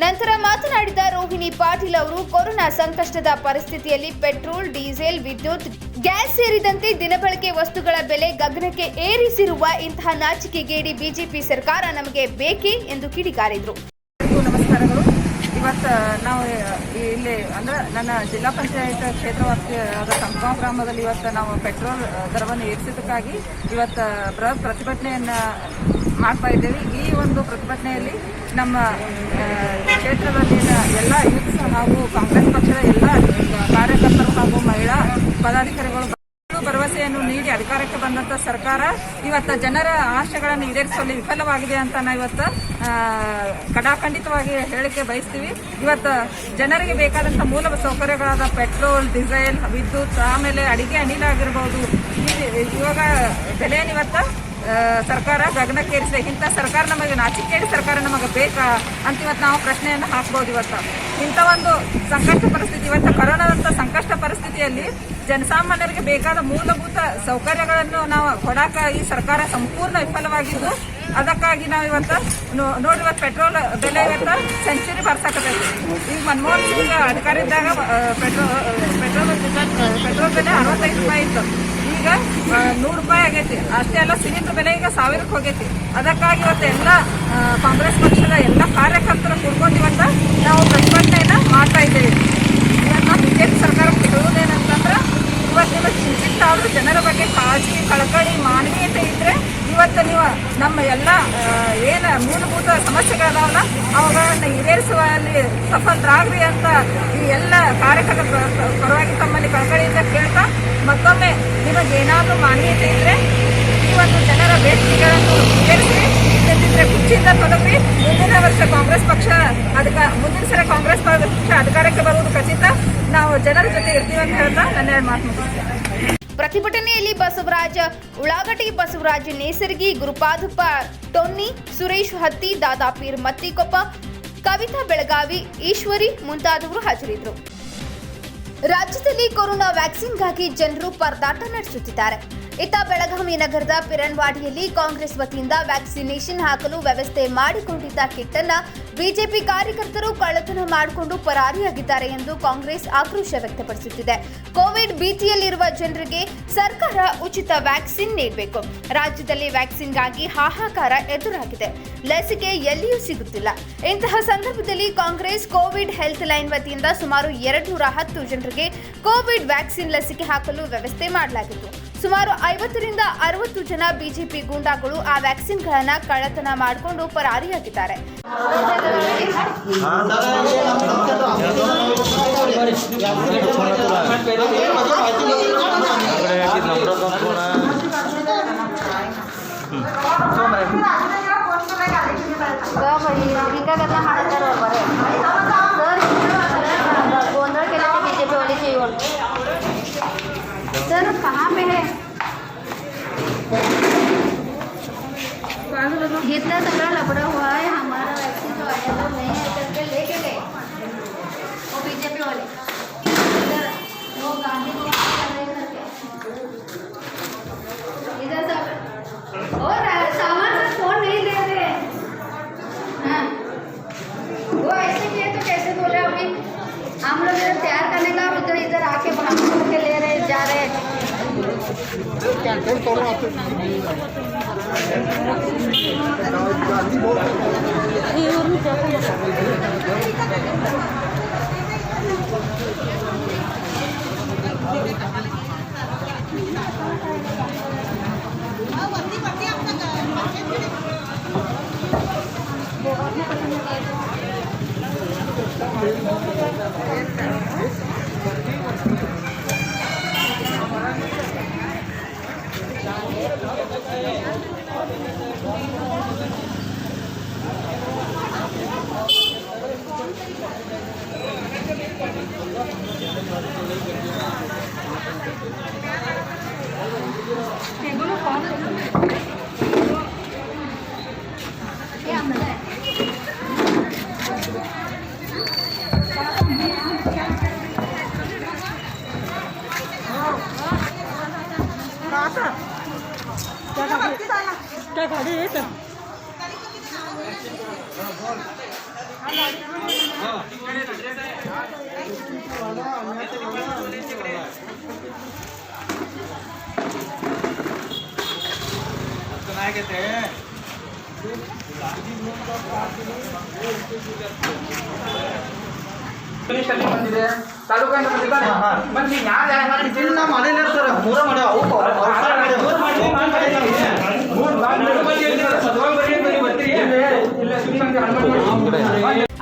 ನಂತರ ಮಾತನಾಡಿದ ರೋಹಿಣಿ ಪಾಟೀಲ್ ಅವರು, ಕೊರೋನಾ ಸಂಕಷ್ಟದ ಪರಿಸ್ಥಿತಿಯಲ್ಲಿ ಪೆಟ್ರೋಲ್, ಡೀಸೆಲ್, ವಿದ್ಯುತ್, ಗ್ಯಾಸ್ ಸೇರಿದಂತೆ ದಿನಬಳಕೆ ವಸ್ತುಗಳ ಬೆಲೆ ಗಗನಕ್ಕೆ ಏರಿಸಿರುವ ಇಂತಹ ನಾಚಿಕೆಗೇಡಿ ಬಿಜೆಪಿ ಸರ್ಕಾರ ನಮಗೆ ಬೇಕೇ ಎಂದು ಕಿಡಿಕಾರಿದರು. ನಮಸ್ಕಾರಗಳು. ಇವತ್ತು ನಾವು ಇಲ್ಲಿ ಅಂದ್ರೆ ನನ್ನ ಜಿಲ್ಲಾ ಪಂಚಾಯತ್ ಕ್ಷೇತ್ರ ವ್ಯಾಪ್ತಿಯಾದ ಸಂಗಮ ಗ್ರಾಮದಲ್ಲಿ ಇವತ್ತು ನಾವು ಪೆಟ್ರೋಲ್ ದರವನ್ನು ಏರಿಸಿದ್ದಕ್ಕಾಗಿ ಇವತ್ತು ಬೃಹತ್ ಪ್ರತಿಭಟನೆಯನ್ನ ಮಾಡ್ತಾ ಇದ್ದೇವೆ. ಈ ಒಂದು ಪ್ರತಿಭಟನೆಯಲ್ಲಿ ನಮ್ಮ ಕ್ಷೇತ್ರದಲ್ಲಿನ ಎಲ್ಲ ಯೂತ್ಸ್ ಹಾಗೂ ಕಾಂಗ್ರೆಸ್ ಪಕ್ಷದ ಎಲ್ಲ ಕಾರ್ಯಕರ್ತರು ಹಾಗೂ ಮಹಿಳಾ ಪದಾಧಿಕಾರಿಗಳು ಭರವಸೆಯನ್ನು ನೀಡಿ ಅಧಿಕಾರಕ್ಕೆ ಬಂದಂತ ಸರ್ಕಾರ ಇವತ್ತು ಜನರ ಆಶೆಗಳನ್ನು ಈಡೇರಿಸುವಲ್ಲಿ ವಿಫಲವಾಗಿದೆ ಅಂತ ನಾವು ಇವತ್ತು ಕಡಾಖಂಡಿತವಾಗಿ ಹೇಳಿಕೆ ಬಯಸ್ತೀವಿ. ಇವತ್ತು ಜನರಿಗೆ ಬೇಕಾದಂತ ಮೂಲ ಸೌಕರ್ಯಗಳಾದ ಪೆಟ್ರೋಲ್, ಡೀಸೆಲ್, ವಿದ್ಯುತ್, ಆಮೇಲೆ ಅಡಿಗೆ ಅನಿಲ ಆಗಿರಬಹುದು, ಇವಾಗ ಬೆಲೆಯನ್ನು ಇವತ್ತು ಸರ್ಕಾರ ಗಗನಕ್ಕೇರಿಸಿದೆ. ಇಂಥ ಸರ್ಕಾರ ನಮಗೆ ನಾಚಿಕೆಗೇಡಿ ಸರ್ಕಾರ ನಮಗೆ ಬೇಕಾ ಅಂತ ಇವತ್ತು ನಾವು ಪ್ರಶ್ನೆಯನ್ನು ಹಾಕ್ಬೋದು. ಇವತ್ತು ಇಂಥ ಒಂದು ಸಂಕಷ್ಟ ಪರಿಸ್ಥಿತಿ, ಇವತ್ತು ಕೊರೋನಾದಂಥ ಸಂಕಷ್ಟ ಪರಿಸ್ಥಿತಿಯಲ್ಲಿ ಜನಸಾಮಾನ್ಯರಿಗೆ ಬೇಕಾದ ಮೂಲಭೂತ ಸೌಕರ್ಯಗಳನ್ನು ನಾವು ಕೊಡಾಕ ಈ ಸರ್ಕಾರ ಸಂಪೂರ್ಣ ವಿಫಲವಾಗಿದ್ದು, ಅದಕ್ಕಾಗಿ ನಾವು ಇವತ್ತು ನೋಡಿ ಇವತ್ತು ಪೆಟ್ರೋಲ್ ಬೆಲೆ ಇವತ್ತು ಸೆಂಚುರಿ ಬರ್ಸಾಕತ್ತೈತಿ. ಈಗ ಮನಮೋಹನ್ ಸಿಂಗ್ ಅಧಿಕಾರ ಇದ್ದಾಗ ಪೆಟ್ರೋಲ್ ಬೆಲೆ 65 ರೂಪಾಯಿ ಇತ್ತು, ಈಗ 100 ರೂಪಾಯಿ ಆಗೈತಿ. ಅಷ್ಟೇ ಅಲ್ಲ, ಸಿಲಿಂಡರ್ ಬೆಲೆ ಈಗ 1000ಕ್ಕೆ ಹೋಗೈತಿ. ಅದಕ್ಕಾಗಿ ಇವತ್ತು ಎಲ್ಲ ಕಾಂಗ್ರೆಸ್ ಪಕ್ಷದ ಎಲ್ಲ ಕಾರ್ಯಕರ್ತರು ಕೂಡ್ಕೊಂಡು ಇವತ್ತು ನಾವು ಪ್ರತಿಭಟನೆಯನ್ನ ಮಾಡ್ತಾ ಇದ್ದೇವೆ. ಇವತ್ತು ನಾವು ಬಿಜೆಪಿ ಸರ್ಕಾರಕ್ಕೆ ಹೇಳುವುದೇನಂತಂದ್ರೆ, ಇವತ್ತು ನಿಮಗೆ ಚಿಂತಿತಾದ್ರೂ ಜನರ ಬಗ್ಗೆ ಕಾಳಜಿ, ಕಳಕಳಿ, ಮಾನವೀಯತೆ ಇದ್ರೆ ಇವತ್ತು ನೀವು ನಮ್ಮ ಎಲ್ಲ ಏನು ಮೂಲಭೂತ ಸಮಸ್ಯೆಗಳದಾವಲ್ಲ ಅವುಗಳನ್ನ ಈಡೇರಿಸುವಲ್ಲಿ ಸಫಲರಾಗ್ರಿ ಅಂತ ಈ ಎಲ್ಲ ಕಾರ್ಯಕರ್ತರ ಪರವಾಗಿ ತಮ್ಮಲ್ಲಿ ಕಳಕಳಿಯಿಂದ ಕೇಳ್ತಾ, ಮತ್ತೊಮ್ಮೆ ನಿಮಗೆ ಏನಾದರೂ ಮಾನ್ಯತೆ ಇದ್ರೆ ಈ ಒಂದು ಜನರ ಬೇಡಿಕೆಗಳನ್ನು ಈಡೇರಿಸಿ, ಇಲ್ಲದಿದ್ರೆ ಕುರ್ಚಿಯಿಂದ ತೊಲಗಿ ಮುಂದಿನ ಸಲ ಕಾಂಗ್ರೆಸ್ ಪಕ್ಷ ಅಧಿಕಾರಕ್ಕೆ ಬರುವುದು ಖಚಿತ. ನಾವು ಜನರ ಜೊತೆ ಇರ್ತೀವಿ ಅಂತ ಹೇಳ್ತಾ ನನ್ನ ಮಾತು ಮುಗಿಸ್ತೇನೆ. ಪ್ರತಿಭಟನೆಯಲ್ಲಿ ಬಸವರಾಜ ಉಳ್ಳಾಗಡ್ಡಿ, ಬಸವರಾಜ ನೇಸರ್ಗಿ, ಗುರುಪಾದಪ್ಪ ಟೊನ್ನಿ, ಸುರೇಶ್ ಹತ್ತಿ, ದಾದಾಪೀರ್ ಮತ್ತಿಕೊಪ್ಪ, ಕವಿತಾ ಬೆಳಗಾವಿ, ಈಶ್ವರಿ ಮುಂತಾದವರು ಹಾಜರಿದ್ದರು. ರಾಜ್ಯದಲ್ಲಿ ಕೊರೋನಾ ವ್ಯಾಕ್ಸಿನ್ಗಾಗಿ ಜನರು ಪರದಾಟ ನಡೆಸುತ್ತಿದ್ದಾರೆ. ಇತ್ತ ಬೆಳಗಾವಿ ನಗರದ ಪಿರನ್ವಾಡಿಯಲ್ಲಿ ಕಾಂಗ್ರೆಸ್ ವತಿಯಿಂದ ವ್ಯಾಕ್ಸಿನೇಷನ್ ಹಾಕಲು ವ್ಯವಸ್ಥೆ ಮಾಡಿಕೊಂಡಿದ್ದ ಕಿಟ್ ಅನ್ನು ಬಿಜೆಪಿ ಕಾರ್ಯಕರ್ತರು ಕಳ್ಳತನ ಮಾಡಿಕೊಂಡು ಪರಾರಿಯಾಗಿದ್ದಾರೆ ಎಂದು ಕಾಂಗ್ರೆಸ್ ಆಕ್ರೋಶ ವ್ಯಕ್ತಪಡಿಸುತ್ತಿದೆ. ಕೋವಿಡ್ ಭೀತಿಯಲ್ಲಿರುವ ಜನರಿಗೆ ಸರ್ಕಾರ ಉಚಿತ ವ್ಯಾಕ್ಸಿನ್ ನೀಡಬೇಕು. ರಾಜ್ಯದಲ್ಲಿ ವ್ಯಾಕ್ಸಿನ್ಗಾಗಿ ಹಾಹಾಕಾರ ಎದುರಾಗಿದೆ. ಲಸಿಕೆ ಎಲ್ಲಿಯೂ ಸಿಗುತ್ತಿಲ್ಲ. ಇಂತಹ ಸಂದರ್ಭದಲ್ಲಿ ಕಾಂಗ್ರೆಸ್ ಕೋವಿಡ್ ಹೆಲ್ತ್ ಲೈನ್ ವತಿಯಿಂದ ಸುಮಾರು 210 ಜನರಿಗೆ ಕೋವಿಡ್ ವ್ಯಾಕ್ಸಿನ್ ಲಸಿಕೆ ಹಾಕಲು ವ್ಯವಸ್ಥೆ ಮಾಡಲಾಗಿತ್ತು. ಸುಮಾರು 50ರಿಂದ 60 ಜನ ಬಿಜೆಪಿ ಗೂಂಡಾಗಳು ಆ ವ್ಯಾಕ್ಸಿನ್ಗಳನ್ನು ಕಳ್ಳತನ ಮಾಡಿಕೊಂಡು ಪರಾರಿಯಾಗಿದ್ದಾರೆ. सर कहाँ पे है? इतना तगड़ा लपड़ा हुआ है. हमारा वैक्सीन जो आया वो नहीं है करके लेके गए वो बीजेपी वाले. इधर वो गांधी को इधर सब और सामान से फोन नहीं दे रहे. हाँ वो ऐसे किए तो कैसे बोले अभी हम लोग इधर तैयार करने का, उधर इधर आके भाग के ले रहे जा रहे.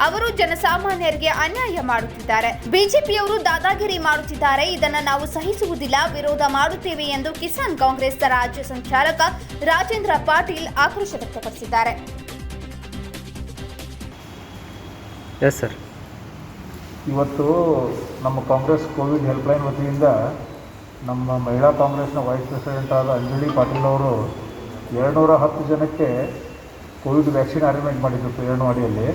ಅವರು ಜನಸಾಮಾನ್ಯರಿಗೆ ಅನ್ಯಾಯ ಮಾಡುತ್ತಿದ್ದಾರೆ. ಬಿಜೆಪಿಯವರು ದಾದಾಗಿರಿ ಮಾಡುತ್ತಿದ್ದಾರೆ. ಇದನ್ನು ನಾವು ಸಹಿಸುವುದಿಲ್ಲ, ವಿರೋಧ ಮಾಡುತ್ತೇವೆ ಎಂದು ಕಿಸಾನ್ ಕಾಂಗ್ರೆಸ್ ರಾಜ್ಯ ಸಂಚಾಲಕ ರಾಜೇಂದ್ರ ಪಾಟೀಲ್ ಆಕ್ರೋಶ ವ್ಯಕ್ತಪಡಿಸಿದ್ದಾರೆ. ಇವತ್ತು ನಮ್ಮ ಕಾಂಗ್ರೆಸ್ ಕೋವಿಡ್ ಹೆಲ್ಪ್ಲೈನ್ ವತಿಯಿಂದ ನಮ್ಮ ಮಹಿಳಾ ಕಾಂಗ್ರೆಸ್ನ ವೈಸ್ ಪ್ರೆಸಿಡೆಂಟ್ ಆದ ಅಂಜಲಿ ಪಾಟೀಲ್ ಅವರು 210 ಜನಕ್ಕೆ ಕೋವಿಡ್ ವ್ಯಾಕ್ಸಿನ್ ಅರೇಂಜ್ಮೆಂಟ್ ಮಾಡಿದ್ದು ಏರ್ನವಾಡಿಯಲ್ಲಿ.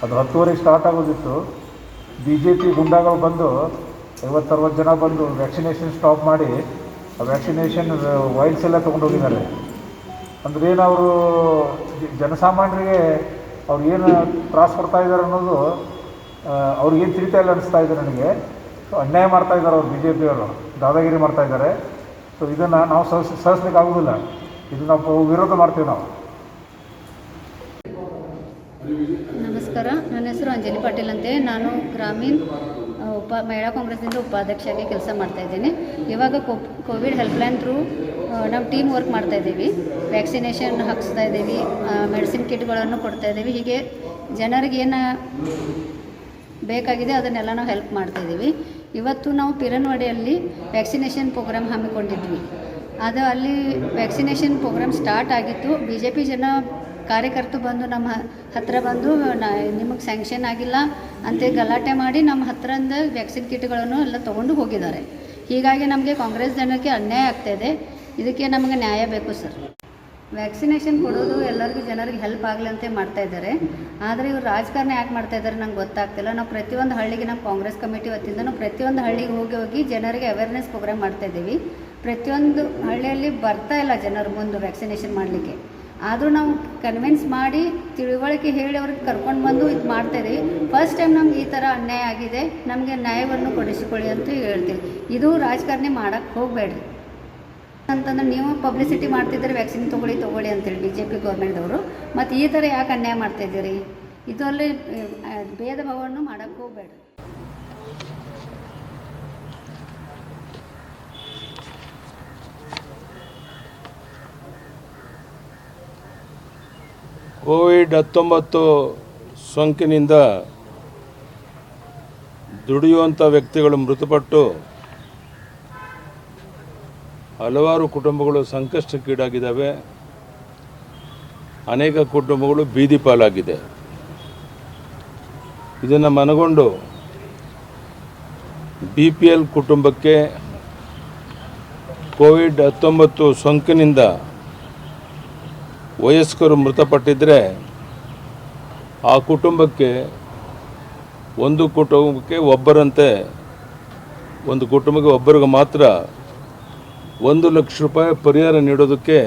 ಅದು 10:30 ಸ್ಟಾರ್ಟ್ ಆಗೋದಿತ್ತು. BJP ಗುಂಡಾಗಳು ಬಂದು 50-60 ಜನ ಬಂದು ವ್ಯಾಕ್ಸಿನೇಷನ್ ಸ್ಟಾಪ್ ಮಾಡಿ ಆ ವ್ಯಾಕ್ಸಿನೇಷನ್ ವೈಲ್ಸ್ ಎಲ್ಲ ತೊಗೊಂಡೋಗಿದ್ದಾರೆ. ಅಂದ್ರೆ ಏನು, ಅವರು ಜನಸಾಮಾನ್ಯರಿಗೆ ಅವ್ರು ಏನು ತ್ರಾಸ ಕೊಡ್ತಾ ಇದ್ದಾರೆ ಅನ್ನೋದು ಅವ್ರಿಗೇನು ತಿಳಿತಾ ಇಲ್ಲ ಅನಿಸ್ತಾ ಇದೆ ನನಗೆ. ಸೊ ಅನ್ಯಾಯ ಮಾಡ್ತಾ ಇದ್ದಾರೆ ಅವ್ರು, BJP ಅವರು ದಾದಾಗಿರಿ ಮಾಡ್ತಾ ಇದ್ದಾರೆ. ಸೊ ಇದನ್ನು ನಾವು ಸಹಿಸ್ಲಿಕ್ಕಾಗೋದಿಲ್ಲ. ಇದು ನಾವು ವಿರೋಧ ಮಾಡ್ತೀವಿ ನಾವು. ನಮಸ್ಕಾರ, ನನ್ನ ಹೆಸರು ಅಂಜಲಿ ಪಾಟೀಲ್ ಅಂತೆ. ನಾನು ಗ್ರಾಮೀಣ ಮಹಿಳಾ ಕಾಂಗ್ರೆಸ್ನಿಂದ ಉಪಾಧ್ಯಕ್ಷರಾಗಿ ಕೆಲಸ ಮಾಡ್ತಾಯಿದ್ದೀನಿ. ಇವಾಗ ಕೋವಿಡ್ ಹೆಲ್ಪ್ಲೈನ್ ಥ್ರೂ ನಮ್ಮ ಟೀಮ್ ವರ್ಕ್ ಮಾಡ್ತಾಯಿದ್ದೀವಿ. ವ್ಯಾಕ್ಸಿನೇಷನ್ ಹಾಕಿಸ್ತಾ ಇದ್ದೀವಿ, ಮೆಡಿಸಿನ್ ಕಿಟ್ಗಳನ್ನು ಕೊಡ್ತಾಯಿದ್ದೀವಿ. ಹೀಗೆ ಜನರಿಗೆ ಏನು ಬೇಕಾಗಿದೆ ಅದನ್ನೆಲ್ಲ ನಾವು ಹೆಲ್ಪ್ ಮಾಡ್ತಾಯಿದ್ದೀವಿ. ಇವತ್ತು ನಾವು ಪಿರನ್ವಾಡಿಯಲ್ಲಿ ವ್ಯಾಕ್ಸಿನೇಷನ್ ಪ್ರೋಗ್ರಾಮ್ ಹಮ್ಮಿಕೊಂಡಿದ್ವಿ. ಅದು ಅಲ್ಲಿ ವ್ಯಾಕ್ಸಿನೇಷನ್ ಪ್ರೋಗ್ರಾಮ್ ಸ್ಟಾರ್ಟ್ ಆಗಿತ್ತು. BJP ಜನ ಕಾರ್ಯಕರ್ತರು ಬಂದು ನಮ್ಮ ಹತ್ತಿರ ಬಂದು ನಿಮಗೆ ಸ್ಯಾಂಕ್ಷನ್ ಆಗಿಲ್ಲ ಅಂತ ಗಲಾಟೆ ಮಾಡಿ ನಮ್ಮ ಹತ್ತಿರದ ವ್ಯಾಕ್ಸಿನ್ ಕಿಟ್ಗಳನ್ನು ಎಲ್ಲ ತೊಗೊಂಡು ಹೋಗಿದ್ದಾರೆ. ಹೀಗಾಗಿ ನಮಗೆ ಕಾಂಗ್ರೆಸ್ ಜನಕ್ಕೆ ಅನ್ಯಾಯ ಆಗ್ತಾಯಿದೆ. ಇದಕ್ಕೆ ನಮಗೆ ನ್ಯಾಯ ಬೇಕು ಸರ್. ವ್ಯಾಕ್ಸಿನೇಷನ್ ಕೊಡೋದು ಎಲ್ಲರಿಗೂ ಜನರಿಗೆ ಹೆಲ್ಪ್ ಆಗಲಿ ಅಂತ ಮಾಡ್ತಾಯಿದ್ದಾರೆ. ಆದರೆ ಇವರು ರಾಜಕಾರಣ ಯಾಕೆ ಮಾಡ್ತಾಯಿದ್ದಾರೆ ನಂಗೆ ಗೊತ್ತಾಗ್ತಿಲ್ಲ. ನಾವು ಪ್ರತಿಯೊಂದು ಹಳ್ಳಿಗೆ ನಮ್ಮ ಕಾಂಗ್ರೆಸ್ ಕಮಿಟಿ ವತಿಯಿಂದ ನಾವು ಪ್ರತಿಯೊಂದು ಹಳ್ಳಿಗೆ ಹೋಗಿ ಜನರಿಗೆ ಅವೇರ್ನೆಸ್ ಪ್ರೋಗ್ರಾಮ್ ಮಾಡ್ತಾಯಿದ್ದೀವಿ. ಪ್ರತಿಯೊಂದು ಹಳ್ಳಿಯಲ್ಲಿ ಬರ್ತಾ ಇಲ್ಲ ಜನರು ಮುಂದೆ ವ್ಯಾಕ್ಸಿನೇಷನ್ ಮಾಡಲಿಕ್ಕೆ. ಆದರೂ ನಾವು ಕನ್ವಿನ್ಸ್ ಮಾಡಿ ತಿಳುವಳಿಕೆ ಹೇಳಿ ಅವ್ರಿಗೆ ಕರ್ಕೊಂಡು ಬಂದು ಇದು ಮಾಡ್ತಾಯಿದ್ದೀವಿ. ಫಸ್ಟ್ ಟೈಮ್ ನಮ್ಗೆ ಈ ಥರ ಅನ್ಯಾಯ ಆಗಿದೆ, ನಮಗೆ ನ್ಯಾಯವನ್ನು ಕೊಡಿಸಿಕೊಳ್ಳಿ ಅಂತ ಹೇಳ್ತೀವಿ. ಇದು ರಾಜಕಾರಣ ಮಾಡೋಕ್ಕೆ ಹೋಗಬೇಡ್ರಿ ಅಂತಂದ್ರೆ ನೀವು ಪಬ್ಲಿಸಿಟಿ ಮಾಡ್ತಿದ್ದೀರಿ, ವ್ಯಾಕ್ಸಿನ್ ತೊಗೊಳ್ಳಿ ಅಂತೇಳಿ BJP ಗೌರ್ಮೆಂಟ್ದವರು. ಮತ್ತು ಈ ಥರ ಯಾಕೆ ಅನ್ಯಾಯ ಮಾಡ್ತಾಯಿದ್ದೀರಿ? ಇದರಲ್ಲಿ ಭೇದ ಭಾವವನ್ನು ಮಾಡೋಕ್ಕೆ ಹೋಗಬೇಡ್ರಿ. ಕೋವಿಡ್-19 ಸೋಂಕಿನಿಂದ ದುಡಿಯುವಂಥ ವ್ಯಕ್ತಿಗಳು ಮೃತಪಟ್ಟು ಹಲವಾರು ಕುಟುಂಬಗಳು ಸಂಕಷ್ಟಕ್ಕೀಡಾಗಿದ್ದಾವೆ. ಅನೇಕ ಕುಟುಂಬಗಳು ಬೀದಿ ಪಾಲಾಗಿದೆ. ಇದನ್ನು ಮನಗೊಂಡು BPL ಕುಟುಂಬಕ್ಕೆ ಕೋವಿಡ್-19 ಸೋಂಕಿನಿಂದ ವಯಸ್ಕರು ಮೃತಪಟ್ಟಿದ್ದರೆ ಆ ಕುಟುಂಬಕ್ಕೆ ಒಂದು ಕುಟುಂಬಕ್ಕೆ ಒಬ್ಬರಂತೆ, ಒಂದು ಕುಟುಂಬಕ್ಕೆ ಒಬ್ಬರಿಗೆ ಮಾತ್ರ 1 ಲಕ್ಷ ರೂಪಾಯಿ ಪರಿಹಾರ ನೀಡೋದಕ್ಕೆ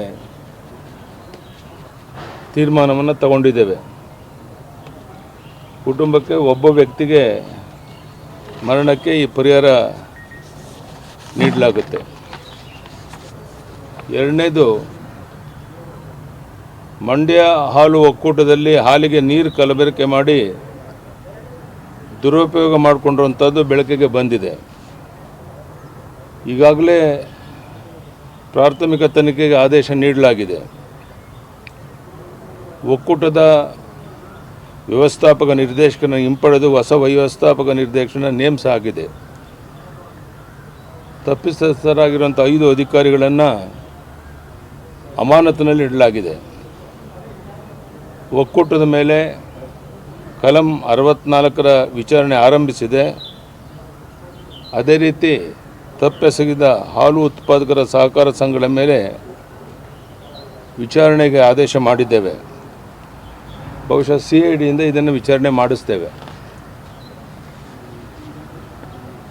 ತೀರ್ಮಾನವನ್ನು ತಗೊಂಡಿದ್ದೇವೆ. ಕುಟುಂಬಕ್ಕೆ ಒಬ್ಬ ವ್ಯಕ್ತಿಗೆ ಮರಣಕ್ಕೆ ಈ ಪರಿಹಾರ ನೀಡಲಾಗುತ್ತೆ. ಎರಡನೇದು, ಮಂಡ್ಯ ಹಾಲು ಒಕ್ಕೂಟದಲ್ಲಿ ಹಾಲಿಗೆ ನೀರು ಕಲಬೆರಕೆ ಮಾಡಿ ದುರುಪಯೋಗ ಮಾಡಿಕೊಂಡಿರುವಂಥದ್ದು ಬೆಳಕಿಗೆ ಬಂದಿದೆ. ಈಗಾಗಲೇ ಪ್ರಾಥಮಿಕ ತನಿಖೆಗೆ ಆದೇಶ ನೀಡಲಾಗಿದೆ. ಒಕ್ಕೂಟದ ವ್ಯವಸ್ಥಾಪಕ ನಿರ್ದೇಶಕನ ಹಿಂಪಡೆದು ಹೊಸ ವ್ಯವಸ್ಥಾಪಕ ನಿರ್ದೇಶಕನ ನೇಮಿಸಲಾಗಿದೆ. ತಪ್ಪಿತಸ್ಥರಾಗಿರುವಂಥ 5 ಅಧಿಕಾರಿಗಳನ್ನು ಅಮಾನತಿನಲ್ಲಿ ಇಡಲಾಗಿದೆ. ಒಕ್ಕೂಟದ ಮೇಲೆ ಕಲಂ 64ರ ವಿಚಾರಣೆ ಆರಂಭಿಸಿದೆ. ಅದೇ ರೀತಿ ತಪ್ಪೆಸಗಿದ ಹಾಲು ಉತ್ಪಾದಕರ ಸಹಕಾರ ಸಂಘಗಳ ಮೇಲೆ ವಿಚಾರಣೆಗೆ ಆದೇಶ ಮಾಡಿದ್ದೇವೆ. ಬಹುಶಃ CIDಯಿಂದ ಇದನ್ನು ವಿಚಾರಣೆ ಮಾಡಿಸ್ತೇವೆ.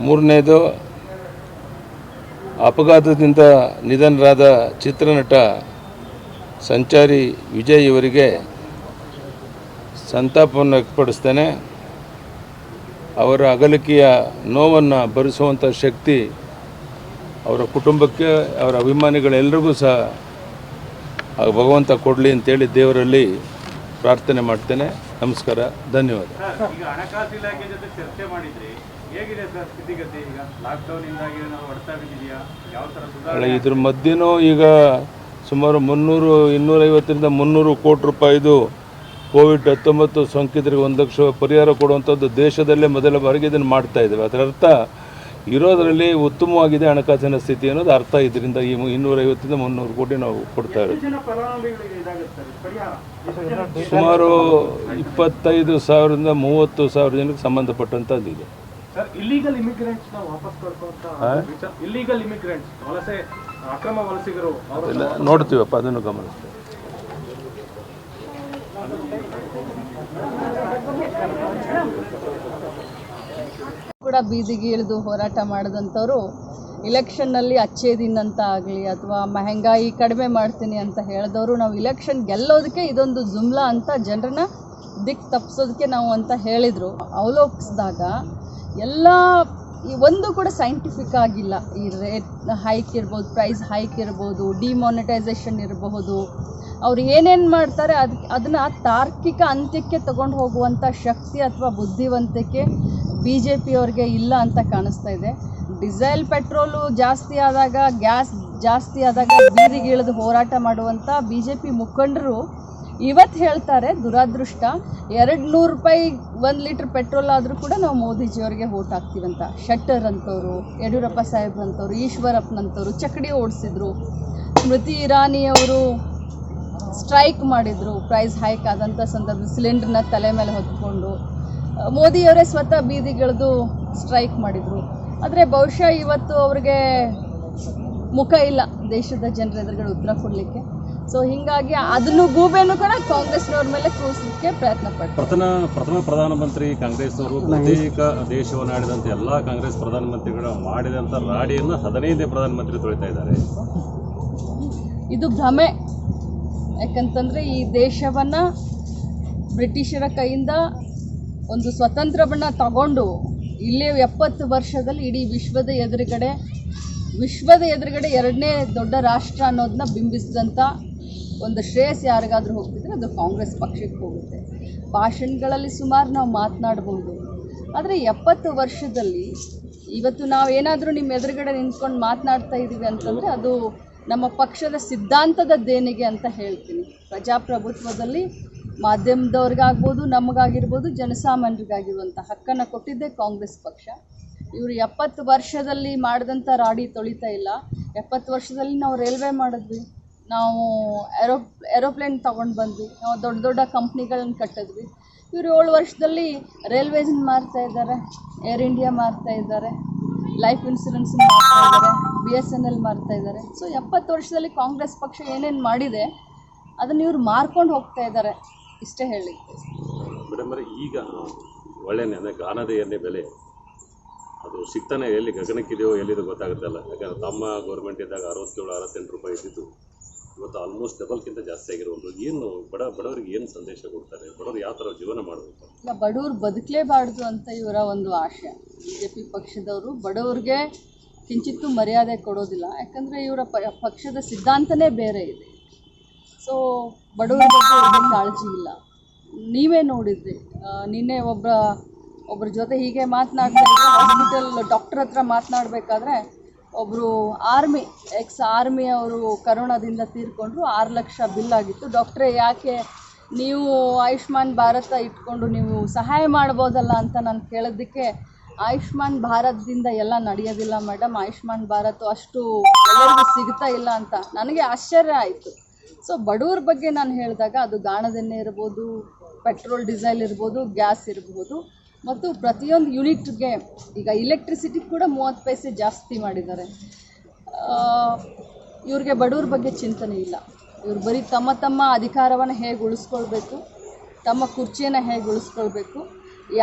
ಮೂರನೇದು, ಅಪಘಾತದಿಂದ ನಿಧನರಾದ ಚಿತ್ರನಟ ಸಂಚಾರಿ ವಿಜಯ್ ಇವರಿಗೆ ಸಂತಾಪವನ್ನು ವ್ಯಕ್ತಪಡಿಸ್ತೇನೆ. ಅವರ ಅಗಲಿಕೆಯ ನೋವನ್ನು ಭರಿಸುವಂಥ ಶಕ್ತಿ ಅವರ ಕುಟುಂಬಕ್ಕೆ, ಅವರ ಅಭಿಮಾನಿಗಳೆಲ್ಲರಿಗೂ ಸಹ ಭಗವಂತ ಕೊಡಲಿ ಅಂತೇಳಿ ದೇವರಲ್ಲಿ ಪ್ರಾರ್ಥನೆ ಮಾಡ್ತೇನೆ. ನಮಸ್ಕಾರ, ಧನ್ಯವಾದ. ಈಗ ಹಣಕಾಸು ಇಲಾಖೆ ಜೊತೆ ಚರ್ಚೆ ಮಾಡಿದ್ರಿ, ಹೇಗಿದೆ ಸರ್ ಸ್ಥಿತಿಗತಿ? ಈಗ ಲಾಕ್ಡೌನಿಂದಾಗಿ ನಾವು ಹೊಡೆತ ಬಿದ್ದಿದೆಯಾ? ಯಾವ ಥರ ಸುಧಾರಣೆ? ಇದ್ರ ಮಧ್ಯೆನೂ ಈಗ ಸುಮಾರು 250ರಿಂದ 300 ಕೋಟಿ ರೂಪಾಯಿದು ಕೋವಿಡ್-19 ಸೋಂಕಿತರಿಗೆ 1 ಲಕ್ಷ ಪರಿಹಾರ ಕೊಡುವಂಥದ್ದು ದೇಶದಲ್ಲೇ ಮೊದಲ ಬಾರಿಗೆ ಇದನ್ನು ಮಾಡ್ತಾ ಇದ್ದೇವೆ. ಅದರ ಅರ್ಥ ಇರೋದರಲ್ಲಿ ಉತ್ತಮವಾಗಿದೆ ಹಣಕಾಸಿನ ಸ್ಥಿತಿ ಅನ್ನೋದು ಅರ್ಥ. ಇದರಿಂದ ಈ 250ರಿಂದ 300 ಕೋಟಿ ನಾವು ಕೊಡ್ತಾ ಇರೋದು. ಸುಮಾರು 25,000ರಿಂದ 30,000 ಜನಕ್ಕೆ ಸಂಬಂಧಪಟ್ಟಂಥದ್ದು ಇದೆ. ಇಲ್ಲಿಗಲ್ ಇಮಿಗ್ರೆಂಟ್ಸ್ ವಾಪಸ್ ಕಳ್ಕೊಂತ ಇಲ್ಲಿಗಲ್ ಇಮಿಗ್ರೆಂಟ್ಸ್ ವಲಸೆ ಅಕ್ರಮ ವಲಸಿಗರು ನೋಡ್ತೀವಪ್ಪ, ಅದನ್ನು ಗಮನಿಸ್ತೇವೆ. ಕೂಡ ಬೀದಿಗೆ ಇಳಿದು ಹೋರಾಟ ಮಾಡಿದಂಥವ್ರು ಇಲೆಕ್ಷನ್ನಲ್ಲಿ ಅಚ್ಚೇ ದಿನ ಅಂತ ಆಗಲಿ ಅಥವಾ ಮೆಹಂಗಾಯಿ ಕಡಿಮೆ ಮಾಡ್ತೀನಿ ಅಂತ ಹೇಳಿದವರು ನಾವು ಇಲೆಕ್ಷನ್ ಗೆಲ್ಲೋದಕ್ಕೆ ಇದೊಂದು ಜುಮ್ಲಾ ಅಂತ ಜನರನ್ನ ದಿಕ್ಕು ತಪ್ಪಿಸೋದಕ್ಕೆ ನಾವು ಅಂತ ಹೇಳಿದರು. ಅವಲೋಕಿಸಿದಾಗ ಎಲ್ಲ ಒಂದು ಕೂಡ ಸೈಂಟಿಫಿಕ್ ಆಗಿಲ್ಲ. ಈ ರೇಟ್ ಹೈಕ್ ಇರ್ಬೋದು, ಪ್ರೈಸ್ ಹೈಕ್ ಇರ್ಬೋದು, ಡಿಮಾನಿಟೈಸೇಷನ್ ಇರಬಹುದು, ಅವ್ರು ಏನೇನು ಮಾಡ್ತಾರೆ ಅದನ್ನು ತಾರ್ಕಿಕ ಅಂತ್ಯಕ್ಕೆ ತಗೊಂಡು ಹೋಗುವಂಥ ಶಕ್ತಿ ಅಥವಾ ಬುದ್ಧಿವಂತಿಕೆ BJP ಅವ್ರಿಗೆ ಇಲ್ಲ ಅಂತ ಕಾಣಿಸ್ತಾ ಇದೆ. ಡೀಸೆಲ್ ಪೆಟ್ರೋಲು ಜಾಸ್ತಿ ಆದಾಗ, ಗ್ಯಾಸ್ ಜಾಸ್ತಿ ಆದಾಗ ಬೀದಿಗೆ ಇಳಿದು ಹೋರಾಟ ಮಾಡುವಂಥ BJP ಮುಖಂಡರು ಇವತ್ತು ಹೇಳ್ತಾರೆ, ದುರಾದೃಷ್ಟ 200 ರೂಪಾಯಿ 1 ಲೀಟ್ರ್ ಪೆಟ್ರೋಲ್ ಆದರೂ ಕೂಡ ನಾವು ಮೋದಿಜಿಯವ್ರಿಗೆ ವೋಟ್ ಹಾಕ್ತೀವಂತ. ಶೆಟ್ಟರ್ ಅಂತವರು, ಯಡಿಯೂರಪ್ಪ ಸಾಹೇಬ್ರಂಥವ್ರು, ಈಶ್ವರಪ್ಪನಂಥವ್ರು ಚಕಡಿ ಓಡಿಸಿದ್ರು. ಸ್ಮೃತಿ ಇರಾನಿಯವರು ಸ್ಟ್ರೈಕ್ ಮಾಡಿದರು ಪ್ರೈಸ್ ಹೈಕ್ ಆದಂಥ ಸಂದರ್ಭ, ಸಿಲಿಂಡ್ರನ್ನ ತಲೆ ಮೇಲೆ ಹೊತ್ಕೊಂಡು. ಮೋದಿಯವರೇ ಸ್ವತಃ ಬೀದಿಗಿಳಿದು ಸ್ಟ್ರೈಕ್ ಮಾಡಿದರು. ಆದರೆ ಬಹುಶಃ ಇವತ್ತು ಅವ್ರಿಗೆ ಮುಖ ಇಲ್ಲ ದೇಶದ ಜನರ ಎದುರುಗಡೆ ಉತ್ತರ ಕೊಡಲಿಕ್ಕೆ. ಸೊ ಹೀಗಾಗಿ ಅದನ್ನು ಗೂಬೆನೂ ಕೂಡ ಕಾಂಗ್ರೆಸ್ನವ್ರ ಮೇಲೆ ಕೂರಿಸಲಿಕ್ಕೆ ಪ್ರಯತ್ನ ಪಡ್ತಾರೆ. ಪ್ರಥಮ ಪ್ರಧಾನಮಂತ್ರಿ ಕಾಂಗ್ರೆಸ್ನವರು ಬಹುತೇಕ ದೇಶವನ್ನು ಆಡಿದಂಥ ಎಲ್ಲ ಕಾಂಗ್ರೆಸ್ ಪ್ರಧಾನಮಂತ್ರಿಗಳು ಮಾಡಿದಂಥ ರಾಡಿಯನ್ನು 15ನೇ ಪ್ರಧಾನಮಂತ್ರಿ ತೊಳಿತಾ ಇದ್ದಾರೆ. ಇದು ಭ್ರಮೆ. ಯಾಕಂತಂದರೆ ಈ ದೇಶವನ್ನು ಬ್ರಿಟಿಷರ ಕೈಯಿಂದ ಒಂದು ಸ್ವತಂತ್ರವನ್ನು ತಗೊಂಡು ಇಲ್ಲೇ 70 ವರ್ಷದಲ್ಲಿ ಇಡೀ ವಿಶ್ವದ ಎದುರುಗಡೆ 2ನೇ ದೊಡ್ಡ ರಾಷ್ಟ್ರ ಅನ್ನೋದನ್ನ ಬಿಂಬಿಸಿದಂಥ ಒಂದು ಶ್ರೇಯಸ್ ಯಾರಿಗಾದರೂ ಹೋಗ್ತಿದ್ರೆ ಅದು ಕಾಂಗ್ರೆಸ್ ಪಕ್ಷಕ್ಕೆ ಹೋಗುತ್ತೆ. ಭಾಷಣಗಳಲ್ಲಿ ಸುಮಾರು ನಾವು ಮಾತನಾಡ್ಬೋದು, ಆದರೆ 70 ವರ್ಷದಲ್ಲಿ ಇವತ್ತು ನಾವು ಏನಾದರೂ ನಿಮ್ಮ ಎದುರುಗಡೆ ನಿಂತ್ಕೊಂಡು ಮಾತನಾಡ್ತಾ ಇದ್ದೀವಿ ಅಂತಂದರೆ ಅದು ನಮ್ಮ ಪಕ್ಷದ ಸಿದ್ಧಾಂತದ ದೇಣಿಗೆ ಅಂತ ಹೇಳ್ತೀನಿ. ಪ್ರಜಾಪ್ರಭುತ್ವದಲ್ಲಿ ಮಾಧ್ಯಮದವ್ರಿಗಾಗ್ಬೋದು, ನಮಗಾಗಿರ್ಬೋದು, ಜನಸಾಮಾನ್ಯರಿಗಾಗಿರುವಂಥ ಹಕ್ಕನ್ನು ಕೊಟ್ಟಿದ್ದೇ ಕಾಂಗ್ರೆಸ್ ಪಕ್ಷ. ಇವರು 70 ವರ್ಷದಲ್ಲಿ ಮಾಡಿದಂಥ ರಾಡಿ ತೊಳಿತಾ ಇಲ್ಲ. 70 ವರ್ಷದಲ್ಲಿ ನಾವು ರೈಲ್ವೆ ಮಾಡಿದ್ವಿ, ನಾವು ಏರೋಪ್ಲೇನ್ ತೊಗೊಂಡು ಬಂದ್ವಿ, ನಾವು ದೊಡ್ಡ ದೊಡ್ಡ ಕಂಪ್ನಿಗಳನ್ನ ಕಟ್ಟಿದ್ವಿ. ಇವರು 7 ವರ್ಷದಲ್ಲಿ ರೈಲ್ವೇಸನ್ನ ಮಾರ್ತಾ ಇದ್ದಾರೆ, ಏರ್ ಇಂಡಿಯಾ ಮಾರ್ತಾ ಇದ್ದಾರೆ, ಲೈಫ್ ಇನ್ಶೂರೆನ್ಸ್ ಮಾಡ್ತಾ ಇದ್ದಾರೆ, BSNL ಮಾಡ್ತಾ ಇದ್ದಾರೆ. ಸೊ 70 ವರ್ಷದಲ್ಲಿ ಕಾಂಗ್ರೆಸ್ ಪಕ್ಷ ಏನೇನು ಮಾಡಿದೆ ಅದನ್ನು ಇವರು ಮಾರ್ಕೊಂಡು ಹೋಗ್ತಾ ಇದ್ದಾರೆ, ಇಷ್ಟೇ ಹೇಳಲಿಕ್ಕೆ. ಮೇಡಮ್, ಈಗ ಒಳ್ಳೆಯೇ ಗಾನದ ಎಣ್ಣೆ ಬೆಲೆ ಅದು ಸಿಗ್ತಾನೆ ಎಲ್ಲಿ ಗಗನಕ್ಕಿದೆಯೋ ಎಲ್ಲಿದೆ ಗೊತ್ತಾಗುತ್ತಲ್ಲ. ಯಾಕಂದರೆ ತಮ್ಮ ಗೌರ್ಮೆಂಟ್ ಇದ್ದಾಗ 67-68 ರೂಪಾಯಿ ಇದ್ದಿದ್ದು ಇವತ್ತು ಆಲ್ಮೋಸ್ಟ್ ಡಬಲ್ಗಿಂತ ಜಾಸ್ತಿ ಆಗಿರುವುದು. ಏನು ಬಡವರಿಗೆ ಏನು ಸಂದೇಶ ಕೊಡ್ತಾರೆ? ಬಡವರು ಯಾವ ಥರ ಜೀವನ ಮಾಡಬೇಕು? ಇಲ್ಲ, ಬಡವರು ಬದುಕಲೇಬಾರ್ದು ಅಂತ ಇವರ ಒಂದು ಆಶೆ. BJP ಪಕ್ಷದವರು ಬಡವ್ರಿಗೆ ಕಿಂಚಿತ್ತೂ ಮರ್ಯಾದೆ ಕೊಡೋದಿಲ್ಲ. ಯಾಕಂದರೆ ಇವರ ಪಕ್ಷದ ಸಿದ್ಧಾಂತನೇ ಬೇರೆ ಇದೆ. ಸೊ ಬಡವರ ಬಗ್ಗೆ ಅವ್ರಿಗೆ ಕಾಳಜಿ ಇಲ್ಲ. ನೀವೇ ನೋಡಿದ್ರಿ, ನಿನ್ನೆ ಒಬ್ಬರ ಜೊತೆ ಹೀಗೆ ಮಾತನಾಡ್ತಾ ಇದ್ದರೆ, ಹಾಸ್ಪಿಟಲ್ ಡಾಕ್ಟರ್ ಹತ್ರ ಮಾತನಾಡಬೇಕಾದ್ರೆ ಒಬ್ಬರು ಎಕ್ಸ್ ಆರ್ಮಿ ಅವರು ಕರೋನಾದಿಂದ ತೀರ್ಕೊಂಡ್ರು. 6 ಲಕ್ಷ ಬಿಲ್ ಆಗಿತ್ತು. ಡಾಕ್ಟ್ರೇ, ಯಾಕೆ ನೀವು ಆಯುಷ್ಮಾನ್ ಭಾರತ ಇಟ್ಕೊಂಡು ನೀವು ಸಹಾಯ ಮಾಡ್ಬೋದಲ್ಲ ಅಂತ ನಾನು ಕೇಳೋದಕ್ಕೆ, ಆಯುಷ್ಮಾನ್ ಭಾರತದಿಂದ ಎಲ್ಲ ನಡೆಯೋದಿಲ್ಲ ಮೇಡಮ್, ಆಯುಷ್ಮಾನ್ ಭಾರತ ಅಷ್ಟು ಎಲ್ಲರಿಗೂ ಸಿಗ್ತಾ ಇಲ್ಲ ಅಂತ. ನನಗೆ ಆಶ್ಚರ್ಯ ಆಯಿತು. ಸೊ ಬಡವ್ರ ಬಗ್ಗೆ ನಾನು ಹೇಳಿದಾಗ ಅದು ಗಾಣದೆಣ್ಣೆ ಇರ್ಬೋದು, ಪೆಟ್ರೋಲ್ ಡೀಸೆಲ್ ಇರ್ಬೋದು, ಗ್ಯಾಸ್ ಇರ್ಬೋದು, ಮತ್ತು ಪ್ರತಿಯೊಂದು ಯೂನಿಟ್ಗೆ ಈಗ ಎಲೆಕ್ಟ್ರಿಸಿಟಿ ಕೂಡ 30 ಪೈಸೆ ಜಾಸ್ತಿ ಮಾಡಿದ್ದಾರೆ. ಇವ್ರಿಗೆ ಬಡವ್ರ ಬಗ್ಗೆ ಚಿಂತನೆ ಇಲ್ಲ. ಇವ್ರು ಬರೀ ತಮ್ಮ ಅಧಿಕಾರವನ್ನು ಹೇಗೆ ಉಳಿಸ್ಕೊಳ್ಬೇಕು, ತಮ್ಮ ಕುರ್ಚಿಯನ್ನು ಹೇಗೆ ಉಳಿಸ್ಕೊಳ್ಬೇಕು,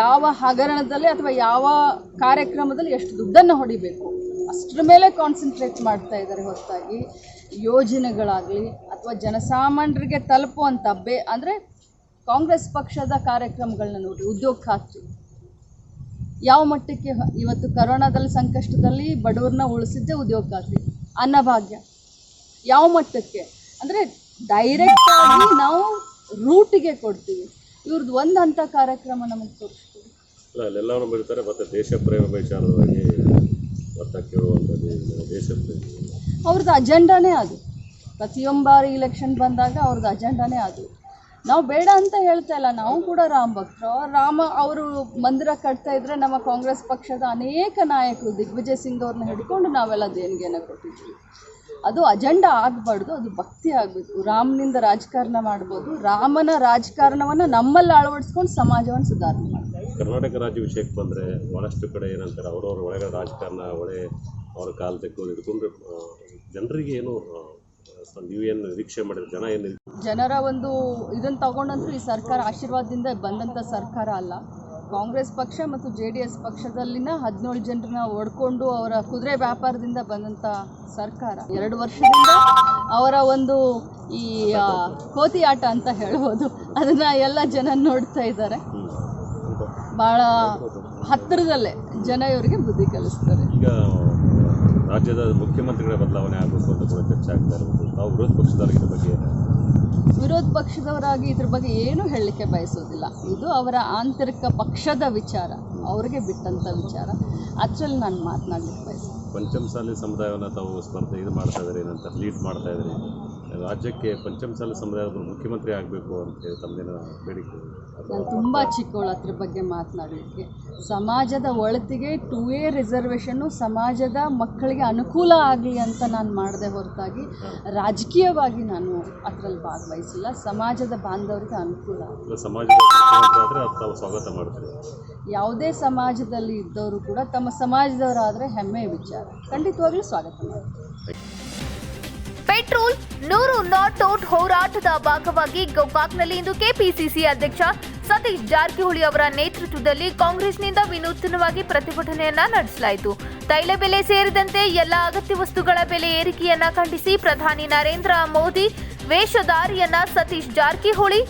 ಯಾವ ಹಗರಣದಲ್ಲಿ ಅಥವಾ ಯಾವ ಕಾರ್ಯಕ್ರಮದಲ್ಲಿ ಎಷ್ಟು ದುಡ್ಡನ್ನು ಹೊಡಿಬೇಕು ಅಷ್ಟರ ಮೇಲೆ ಕಾನ್ಸಂಟ್ರೇಟ್ ಮಾಡ್ತಾ ಇದ್ದಾರೆ ಹೊರತಾಗಿ ಯೋಜನೆಗಳಾಗಲಿ ಅಥವಾ ಜನಸಾಮಾನ್ಯರಿಗೆ ತಲುಪುವಂಥ ಅಂದರೆ ಕಾಂಗ್ರೆಸ್ ಪಕ್ಷದ ಕಾರ್ಯಕ್ರಮಗಳನ್ನ ನೋಡಿ. ಉದ್ಯೋಗ ಖಾತ್ರಿ ಯಾವ ಮಟ್ಟಕ್ಕೆ ಇವತ್ತು ಕರೋನಾದಲ್ಲಿ ಸಂಕಷ್ಟದಲ್ಲಿ ಬಡವ್ರನ್ನ ಉಳಿಸಿದ್ದೆ ಉದ್ಯೋಗ ಖಾತ್ರಿ. ಅನ್ನಭಾಗ್ಯ ಯಾವ ಮಟ್ಟಕ್ಕೆ ಅಂದರೆ ಡೈರೆಕ್ಟಾಗಿ ನಾವು ರೂಟಿಗೆ ಕೊಡ್ತೀವಿ. ಇವ್ರದ್ದು ಒಂದು ಹಂತ ಕಾರ್ಯಕ್ರಮ ನಮಗೆ ತೋರಿಸ್ತೀವಿ. ಅಲ್ಲೆಲ್ಲವನ್ನೂ ಬರೀತಾರೆ. ಮತ್ತು ದೇಶ ಪ್ರೇಮ ವಿಚಾರವಾಗಿ ಮತ ಕೇಳುವಂಥದ್ದು ದೇಶ ಪ್ರೇಮ ಅವ್ರದ್ದು ಅಜೆಂಡಾನೇ ಅದು. ಪ್ರತಿಯೊಂದು ಬಾರಿ ಇಲೆಕ್ಷನ್ ಬಂದಾಗ ಅವ್ರದ್ದು ಅಜೆಂಡಾನೇ ಅದು. ನಾವು ಬೇಡ ಅಂತ ಹೇಳ್ತಾ ಇಲ್ಲ, ನಾವು ಕೂಡ ರಾಮ ಭಕ್ತರು. ಅವರು ಮಂದಿರ ಕಟ್ತಾ ಇದ್ರೆ ನಮ್ಮ ಕಾಂಗ್ರೆಸ್ ಪಕ್ಷದ ಅನೇಕ ನಾಯಕರು ದಿಗ್ವಿಜಯ್ ಸಿಂಗ್ ಅವ್ರನ್ನ ಹಿಡ್ಕೊಂಡು ನಾವೆಲ್ಲ ದೇಣಿಗೆನ ಕೊಟ್ಟಿದ್ವಿ. ಅದು ಅಜೆಂಡಾ ಆಗಬಾರ್ದು, ಅದು ಭಕ್ತಿ ಆಗಬೇಕು. ರಾಮನಿಂದ ರಾಜಕಾರಣ ಮಾಡ್ಬೋದು, ರಾಮನ ರಾಜಕಾರಣವನ್ನು ನಮ್ಮಲ್ಲಿ ಅಳವಡಿಸ್ಕೊಂಡು ಸಮಾಜವನ್ನು ಸುಧಾರಣೆ ಮಾಡ್ಬೋದು. ಕರ್ನಾಟಕ ರಾಜ್ಯ ವಿಷಯಕ್ಕೆ ಬಂದರೆ ಭಾಳಷ್ಟು ಕಡೆ ಏನಂತಾರೆ, ಅವ್ರವ್ರ ಒಳಗಡೆ ರಾಜಕಾರಣ ಅವ್ರ ಕಾಲು ತೆಗೆದು ಇಟ್ಕೊಂಡ್ರೆ ಜನರಿಗೆ ಏನು ನೀವೇನು ನಿರೀಕ್ಷೆ ಮಾಡಿದ್ರೆ ಜನ ಏನು ಜನರ ಒಂದು ಇದನ್ನು ತಗೊಂಡಂತೂ ಈ ಸರ್ಕಾರ ಆಶೀರ್ವಾದದಿಂದ ಬಂದಂಥ ಸರ್ಕಾರ ಅಲ್ಲ. ಕಾಂಗ್ರೆಸ್ ಪಕ್ಷ ಮತ್ತು JDS ಪಕ್ಷದಲ್ಲಿನ 17 ಜನರನ್ನ ಒಡ್ಕೊಂಡು ಅವರ ಕುದುರೆ ವ್ಯಾಪಾರದಿಂದ ಬಂದಂಥ ಸರ್ಕಾರ. 2 ವರ್ಷದಿಂದ ಅವರ ಒಂದು ಈ ಕೋತಿ ಆಟ ಅಂತ ಹೇಳ್ಬೋದು, ಅದನ್ನು ಎಲ್ಲ ಜನ ನೋಡ್ತಾ ಇದ್ದಾರೆ. ಭಾಳ ಹತ್ತಿರದಲ್ಲೇ ಜನ ಇವರಿಗೆ ಬುದ್ಧಿ ಕಲಿಸ್ತಾರೆ. ಈಗ ರಾಜ್ಯದ ಮುಖ್ಯಮಂತ್ರಿಗಳ ಬದಲಾವಣೆ ಆಗಬೇಕು ಅಂತ ಕೂಡ ಚರ್ಚೆ ಆಗ್ತಾ ಇರ್ಬೋದು. ನಾವು ವಿರೋಧ ಪಕ್ಷದವರಾಗಿ ಇದ್ರ ಬಗ್ಗೆ ಏನು ಹೇಳಲಿಕ್ಕೆ ಬಯಸೋದಿಲ್ಲ. ಇದು ಅವರ ಆಂತರಿಕ ಪಕ್ಷದ ವಿಚಾರ, ಅವರಿಗೆ ಬಿಟ್ಟಂಥ ವಿಚಾರ. ಅದರಲ್ಲಿ ನಾನು ಮಾತನಾಡಲಿಕ್ಕೆ ಬಯಸ್ತೀನಿ. ಪಂಚಮಸಾಲಿ ಸಮುದಾಯವನ್ನು ತಾವು ಸ್ಪರ್ಧೆ ಮಾಡ್ತಾ ಇದ್ದಾರೆ, ಏನಂತ ಲೀಡ್ ಮಾಡ್ತಾ ಇದ್ದಾರೆ. ರಾಜ್ಯಕ್ಕೆ ಪಂಚಮಸಾಲಿ ಸಮುದಾಯದವರು ಮುಖ್ಯಮಂತ್ರಿ ಆಗಬೇಕು ಅಂತೇಳಿ ತಮ್ಮದೇನ ಬೇಡಿಕೆ? ನಾನು ತುಂಬ ಚಿಕ್ಕವಳು ಅದ್ರ ಬಗ್ಗೆ ಮಾತನಾಡಲಿಕ್ಕೆ. ಸಮಾಜದ ಒಳತಿಗೆ 2A ರಿಸರ್ವೇಷನ್ನು ಸಮಾಜದ ಮಕ್ಕಳಿಗೆ ಅನುಕೂಲ ಆಗಲಿ ಅಂತ ನಾನು ಮಾಡಿದೆ ಹೊರತಾಗಿ ರಾಜಕೀಯವಾಗಿ ನಾನು ಅದರಲ್ಲಿ ಭಾಗವಹಿಸಿಲ್ಲ. ಸಮಾಜದ ಬಾಂಧವರಿಗೆ ಅನುಕೂಲ ಸ್ವಾಗತ ಮಾಡ್ತಾರೆ. ಯಾವುದೇ ಸಮಾಜದಲ್ಲಿ ಇದ್ದವರು ಕೂಡ ತಮ್ಮ ಸಮಾಜದವರಾದರೆ ಹೆಮ್ಮೆಯ ವಿಚಾರ, ಖಂಡಿತವಾಗ್ಲೂ ಸ್ವಾಗತ ಮಾಡ್ತಾರೆ. ಪೆಟ್ರೋಲ್ 100 ನಾಟ್ ಔಟ್ ಹೋರಾಟದ ಭಾಗವಾಗಿ ಗೋಕಾಕ್ನಲ್ಲಿ ಇಂದು ಕೆಪಿಸಿಸಿ ಅಧ್ಯಕ್ಷ ಸತೀಶ್ ಜಾರಕಿಹೊಳಿ ಅವರ ನೇತೃತ್ವದಲ್ಲಿ ಕಾಂಗ್ರೆಸ್ನಿಂದ ವಿನೂತನವಾಗಿ ಪ್ರತಿಭಟನೆಯನ್ನ ನಡೆಸಲಾಯಿತು. ತೈಲ ಬೆಲೆ ಸೇರಿದಂತೆ ಎಲ್ಲ ಅಗತ್ಯ ವಸ್ತುಗಳ ಬೆಲೆ ಏರಿಕೆಯನ್ನ ಖಂಡಿಸಿ ಪ್ರಧಾನಿ ನರೇಂದ್ರ ಮೋದಿ ವೇಷಧಾರಿಯನ್ನ ಸತೀಶ್ ಜಾರಕಿಹೊಳಿ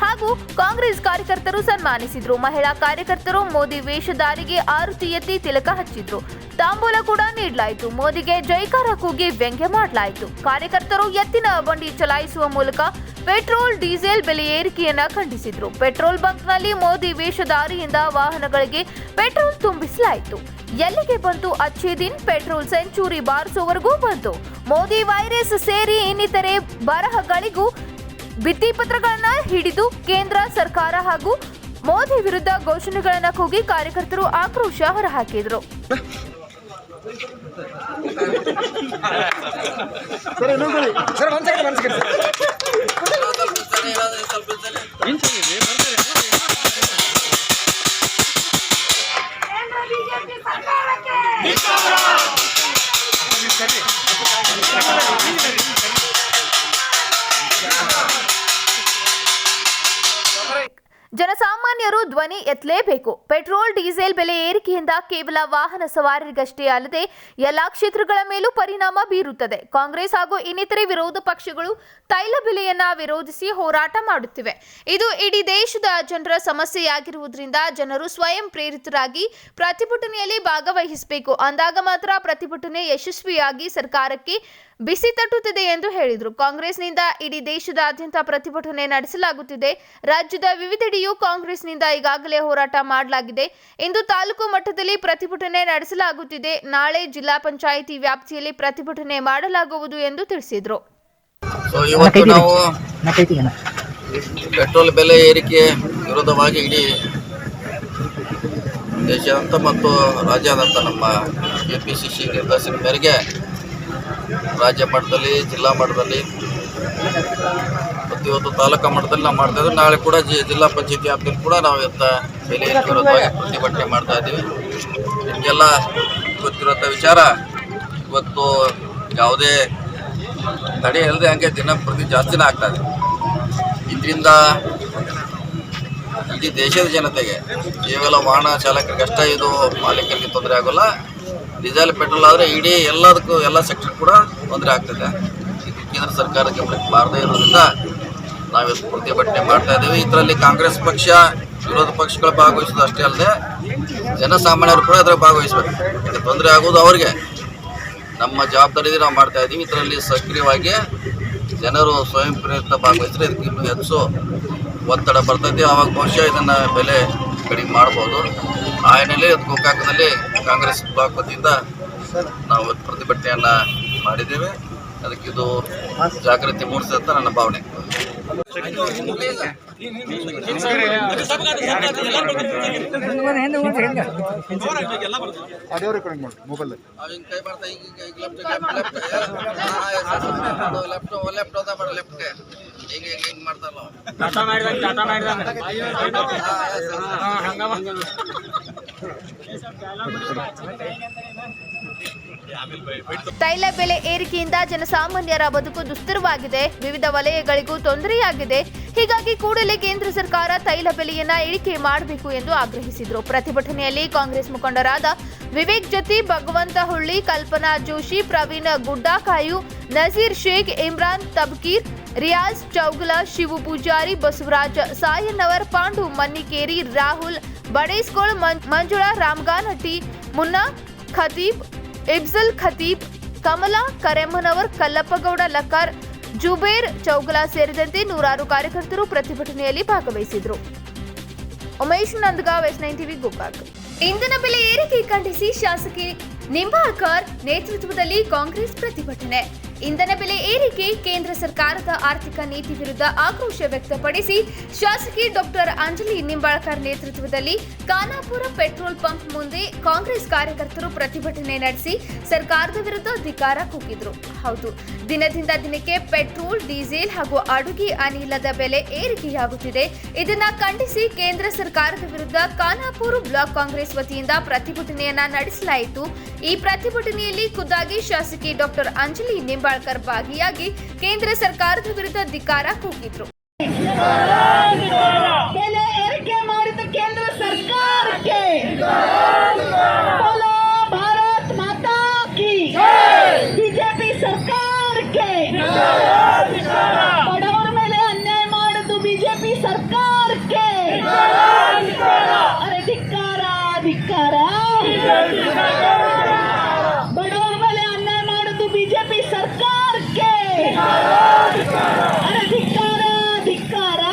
ಹಾಗೂ ಕಾಂಗ್ರೆಸ್ ಕಾರ್ಯಕರ್ತರು ಸನ್ಮಾನಿಸಿದ್ರು. ಮಹಿಳಾ ಕಾರ್ಯಕರ್ತರು ಮೋದಿ ವೇಷಧಾರಿಗೆ ಆರತಿ ಎತ್ತಿ ತಿಲಕ ಹಚ್ಚಿದ್ರು. ತಾಂಬೂಲ ಕೂಡ ನೀಡಲಾಯಿತು. ಮೋದಿಗೆ ಜೈಕಾರ ಕೂಗಿ ವ್ಯಂಗ್ಯ ಮಾಡಲಾಯಿತು. ಕಾರ್ಯಕರ್ತರು ಎತ್ತಿನ ಬಂಡಿ ಚಲಾಯಿಸುವ ಮೂಲಕ ಪೆಟ್ರೋಲ್ ಡೀಸೆಲ್ ಬೆಲೆ ಏರಿಕೆಯನ್ನ ಖಂಡಿಸಿದ್ರು. ಪೆಟ್ರೋಲ್ ಬಂಕ್ನಲ್ಲಿ ಮೋದಿ ವೇಷಧಾರಿಯಿಂದ ವಾಹನಗಳಿಗೆ ಪೆಟ್ರೋಲ್ ತುಂಬಿಸಲಾಯಿತು. ಎಲ್ಲಿಗೆ ಬಂತು ಅಚ್ಚೇ ದಿನ್, ಪೆಟ್ರೋಲ್ ಸೆಂಚುರಿ ಬಾರಿಸುವವರೆಗೂ ಬಂತು. ಮೋದಿ ವೈರಸ್ ಸೇರಿ ಇನ್ನಿತರೆ ಬರಹಗಳಿಗೂ ಭಿತ್ತಿಪತ್ರಗಳನ್ನ ಹಿಡಿದು ಕೇಂದ್ರ ಸರ್ಕಾರ ಹಾಗೂ ಮೋದಿ ವಿರುದ್ಧ ಘೋಷಣೆಗಳನ್ನ ಕೂಗಿ ಕಾರ್ಯಕರ್ತರು ಆಕ್ರೋಶ ಹೊರಹಾಕಿದ್ರು. ಜನಸಾಮಾನ್ಯ ಜನಸಾಮಾನ್ಯರು ಧ್ವನಿ ಎತ್ತಲೇಬೇಕು. ಪೆಟ್ರೋಲ್ ಡೀಸೆಲ್ ಬೆಲೆ ಏರಿಕೆಯಿಂದ ಕೇವಲ ವಾಹನ ಸವಾರರಿಗಷ್ಟೇ ಅಲ್ಲದೆ ಎಲ್ಲಾ ಕ್ಷೇತ್ರಗಳ ಮೇಲೂ ಪರಿಣಾಮ ಬೀರುತ್ತದೆ. ಕಾಂಗ್ರೆಸ್ ಹಾಗೂ ಇನ್ನಿತರೆ ವಿರೋಧ ಪಕ್ಷಗಳು ತೈಲ ಬೆಲೆಯನ್ನ ವಿರೋಧಿಸಿ ಹೋರಾಟ ಮಾಡುತ್ತಿವೆ. ಇದು ಇಡೀ ದೇಶದ ಜನರ ಸಮಸ್ಯೆಯಾಗಿರುವುದರಿಂದ ಜನರು ಸ್ವಯಂ ಪ್ರೇರಿತರಾಗಿ ಪ್ರತಿಭಟನೆಯಲ್ಲಿ ಭಾಗವಹಿಸಬೇಕು. ಅಂದಾಗ ಮಾತ್ರ ಪ್ರತಿಭಟನೆ ಯಶಸ್ವಿಯಾಗಿ ಸರ್ಕಾರಕ್ಕೆ ಬಿಸಿ ತಟ್ಟುತ್ತದೆ ಎಂದು ಹೇಳಿದರು. ಕಾಂಗ್ರೆಸ್ನಿಂದ ಇಡೀ ದೇಶದಾದ್ಯಂತ ಪ್ರತಿಭಟನೆ ನಡೆಸಲಾಗುತ್ತಿದೆ. ರಾಜ್ಯದ ವಿವಿಧೆಡೆಯೂ ಕಾಂಗ್ರೆಸ್ನಿಂದ ಈಗಾಗಲೇ ಹೋರಾಟ ಮಾಡಲಾಗಿದೆ. ಇಂದು ತಾಲೂಕು ಮಟ್ಟದಲ್ಲಿ ಪ್ರತಿಭಟನೆ ನಡೆಸಲಾಗುತ್ತಿದೆ. ನಾಳೆ ಜಿಲ್ಲಾ ಪಂಚಾಯಿತಿ ವ್ಯಾಪ್ತಿಯಲ್ಲಿ ಪ್ರತಿಭಟನೆ ಮಾಡಲಾಗುವುದು ಎಂದು ತಿಳಿಸಿದರು. ಇವತ್ತು ನಾವು ಪೆಟ್ರೋಲ್ ಬೆಲೆ ಏರಿಕೆ ವಿರೋಧವಾಗಿ ಇಡೀ ದೇಶಾದ್ಯಂತ ಮತ್ತು ರಾಜ್ಯಾದ್ಯಂತ ನಮ್ಮ KPCC ನಿರ್ದೇಶನ ಮೇರೆಗೆ ರಾಜ್ಯ ಮಟ್ಟದಲ್ಲಿ, ಜಿಲ್ಲಾ ಮಟ್ಟದಲ್ಲಿ ಮತ್ತು ಇವತ್ತು ತಾಲೂಕಾ ಮಟ್ಟದಲ್ಲಿ ನಾವು ಮಾಡ್ತಾ ಇದ್ದೀವಿ. ನಾಳೆ ಕೂಡ ಜಿಲ್ಲಾ ಪಂಚಾಯತಿ ವ್ಯಾಪ್ತಿಯಲ್ಲಿ ಕೂಡ ನಾವು ಇವತ್ತು ಬೆಲೆ ಏರಿಕೆ ವಿರೋಧವಾಗಿ ಪ್ರತಿಭಟನೆ ಮಾಡ್ತಾ ಇದ್ದೀವಿ. ನಿಮಗೆಲ್ಲ ಗೊತ್ತಿರುವಂಥ ವಿಚಾರ, ಇವತ್ತು ಯಾವುದೇ ತಡೆ ಇಲ್ಲದೆ ಹಂಗೆ ದಿನ ಪ್ರತಿ ಜಾಸ್ತಿನೇ ಆಗ್ತಾಯಿದೆ. ಇದರಿಂದ ಇಡೀ ದೇಶದ ಜನತೆಗೆ, ಕೇವಲ ವಾಹನ ಚಾಲಕರಿಗಷ್ಟೇ ಇದು ಮಾಲೀಕರಿಗೆ ತೊಂದರೆ ಆಗೋಲ್ಲ. ಡೀಸೆಲ್ ಪೆಟ್ರೋಲ್ ಆದರೆ ಇಡೀ ಎಲ್ಲದಕ್ಕೂ ಎಲ್ಲ ಸೆಕ್ಟರ್ ಕೂಡ ತೊಂದರೆ ಆಗ್ತಿದೆ. ಇದು ಕೇಂದ್ರ ಸರ್ಕಾರ ಗಮನಕ್ಕೆ ಬಾರದೇ ಇರೋದ್ರಿಂದ ನಾವಿವತ್ತು ಪ್ರತಿಭಟನೆ ಮಾಡ್ತಾ ಇದ್ದೀವಿ. ಇದರಲ್ಲಿ ಕಾಂಗ್ರೆಸ್ ಪಕ್ಷ, ವಿರೋಧ ಪಕ್ಷಗಳು ಭಾಗವಹಿಸೋದು ಅಷ್ಟೇ ಅಲ್ಲದೆ ಜನಸಾಮಾನ್ಯರು ಕೂಡ ಅದರ ಭಾಗವಹಿಸಬೇಕು. ಈಗ ತೊಂದರೆ ಆಗೋದು ಅವ್ರಿಗೆ. ನಮ್ಮ ಜವಾಬ್ದಾರಿ ನಾವು ಮಾಡ್ತಾ ಇದ್ದೀವಿ. ಇದರಲ್ಲಿ ಸಕ್ರಿಯವಾಗಿ ಜನರು ಸ್ವಯಂ ಪ್ರೇರಿತ ಭಾಗವಹಿಸಿದ್ರೆ ಇದಕ್ಕೆ ಇನ್ನೂ ಹೆಚ್ಚು ಒತ್ತಡ ಬರ್ತೈತಿ. ಆವಾಗ ಬಹುಶಃ ಇದನ್ನು ಬೆಲೆ ಕಡಿಮೆ ಮಾಡ್ಬೋದು. ಆ ಹಿನ್ನೆಲೆಯಲ್ಲಿ ಇವತ್ತು ಗೋಕಾಕದಲ್ಲಿ ಕಾಂಗ್ರೆಸ್ ಬ್ಲಾಕ್ ವತಿಯಿಂದ ನಾವು ಪ್ರತಿಭಟನೆಯನ್ನು ಮಾಡಿದ್ದೇವೆ. ಅದಕ್ಕಿದು ಜಾಗೃತಿ ಮೂಡಿಸುತ್ತೆ ಅಂತ ನನ್ನ ಭಾವನೆ. ತೈಲ ಬೆಲೆ ಏರಿಕೆಯಿಂದ ಜನಸಾಮಾನ್ಯರ ಬದುಕು ದುಸ್ತರವಾಗಿದೆ. ವಿವಿಧ ವಲಯಗಳಿಗೂ ತೊಂದರೆಯಾಗಿದೆ. ಹೀಗಾಗಿ ಕೂಡಲೇ ಕೇಂದ್ರ ಸರ್ಕಾರ ತೈಲ ಬೆಲೆಯನ್ನ ಇಳಿಕೆ ಮಾಡಬೇಕು ಎಂದು ಆಗ್ರಹಿಸಿದರು. ಪ್ರತಿಭಟನೆಯಲ್ಲಿ ಕಾಂಗ್ರೆಸ್ ಮುಖಂಡರಾದ ವಿವೇಕ್ ಜತಿ, ಭಗವಂತ ಹುಳ್ಳಿ, ಕಲ್ಪನಾ ಜೋಶಿ, ಪ್ರವೀಣ್ ಗುಡ್ಡಾಕಾಯು, ನಜೀರ್ ಶೇಖ್, ಇಮ್ರಾನ್ ತಬ್ಕೀರ್, ರಿಯಾಜ್ ಚೌಗಲ, ಶಿವು ಪೂಜಾರಿ, ಬಸವರಾಜ್ ಸಾಯನ್ನವರ್, ಪಾಂಡು ಮನ್ನಿಕೇರಿ, ರಾಹುಲ್ ಬಡೇಸ್ಕೋಳ್, ಮಂಜುಳಾ ರಾಮಗಾನಹಟ್ಟಿ, ಮುನ್ನಾ ಖತೀಬ್, ಇಬ್ಜಲ್ ಖತೀಬ್, ಕಮಲಾ ಕರೆಮ್ಮನವರ್, ಕಲ್ಲಪ್ಪಗೌಡ ಲಕ್ಕಾರ್, ಜುಬೇರ್ ಚೌಗಲ ಸೇರಿದಂತೆ ನೂರಾರು ಕಾರ್ಯಕರ್ತರು ಪ್ರತಿಭಟನೆಯಲ್ಲಿ ಭಾಗವಹಿಸಿದರು. Umesh Nandgaon, S9 TV, Gokak. ಇಂಧನ ಬೆಲೆ ಏರಿಕೆ ಖಂಡಿಸಿ ಶಾಸಕಿ ನಿಂಬಾಳ್ಕರ್ ನೇತೃತ್ವದಲ್ಲಿ ಕಾಂಗ್ರೆಸ್ ಪ್ರತಿಭಟನೆ. ಇಂಧನ ಬೆಲೆ ಏರಿಕೆ ಕೇಂದ್ರ ಸರ್ಕಾರದ ಆರ್ಥಿಕ ನೀತಿ ವಿರುದ್ಧ ಆಕ್ರೋಶ ವ್ಯಕ್ತಪಡಿಸಿ ಶಾಸಕಿ ಡಾಕ್ಟರ್ ಅಂಜಲಿ ನಿಂಬಾಳ್ಕರ್ ನೇತೃತ್ವದಲ್ಲಿ ಖಾನಾಪುರ ಪೆಟ್ರೋಲ್ ಪಂಪ್ ಮುಂದೆ ಕಾಂಗ್ರೆಸ್ ಕಾರ್ಯಕರ್ತರು ಪ್ರತಿಭಟನೆ ನಡೆಸಿ ಸರ್ಕಾರದ ವಿರುದ್ಧ ಧಿಕ್ಕಾರ ಕೂಗಿದ್ರು. ಹೌದು, ದಿನದಿಂದ ದಿನಕ್ಕೆ ಪೆಟ್ರೋಲ್, ಡೀಸೆಲ್ ಹಾಗೂ ಅಡುಗೆ ಅನಿಲದ ಬೆಲೆ ಏರಿಕೆಯಾಗುತ್ತಿದೆ. ಇದನ್ನ ಖಂಡಿಸಿ ಕೇಂದ್ರ ಸರ್ಕಾರದ ವಿರುದ್ಧ ಖಾನಾಪುರ ಬ್ಲಾಕ್ ಕಾಂಗ್ರೆಸ್ ವತಿಯಿಂದ ಪ್ರತಿಭಟನೆಯನ್ನ ನಡೆಸಲಾಯಿತು. ಈ ಪ್ರತಿಭಟನೆಯಲ್ಲಿ ಖುದ್ದಾಗಿ ಶಾಸಕಿ ಡಾಕ್ಟರ್ ಅಂಜಲಿ ನಿಂಬಾಳ್ಕರ್ ಭಾಗಿಯಾಗಿ ಕೇಂದ್ರ ಸರ್ಕಾರದ ವಿರುದ್ಧ ಧಿಕ್ಕಾರ ಕೂಗಿದ್ರು. ಬೆಲೆ ಏರಿಕೆ ಮಾಡಿದ ಕೇಂದ್ರ ಸರ್ಕಾರಕ್ಕೆ ಭಾರತ್ ಮಾತಾ ಕಿ, ಬಿಜೆಪಿ ಸರ್ಕಾರಕ್ಕೆ, ಬಡವರ ಮೇಲೆ ಅನ್ಯಾಯ ಮಾಡುದು ಬಿಜೆಪಿ ಸರ್ಕಾರಕ್ಕೆ ಅರೆ ಧಿಕ್ಕಾರ ಧಿಕ್ಕಾರ. ಬಡವರ ಮೇಲೆ ಅನ್ಯಾಯ ಮಾಡುದು ಬಿಜೆಪಿ ಸರ್ಕಾರಕ್ಕೆ ಅರೆ ಧಿಕ್ಕಾರ ಧಿಕ್ಕಾರ.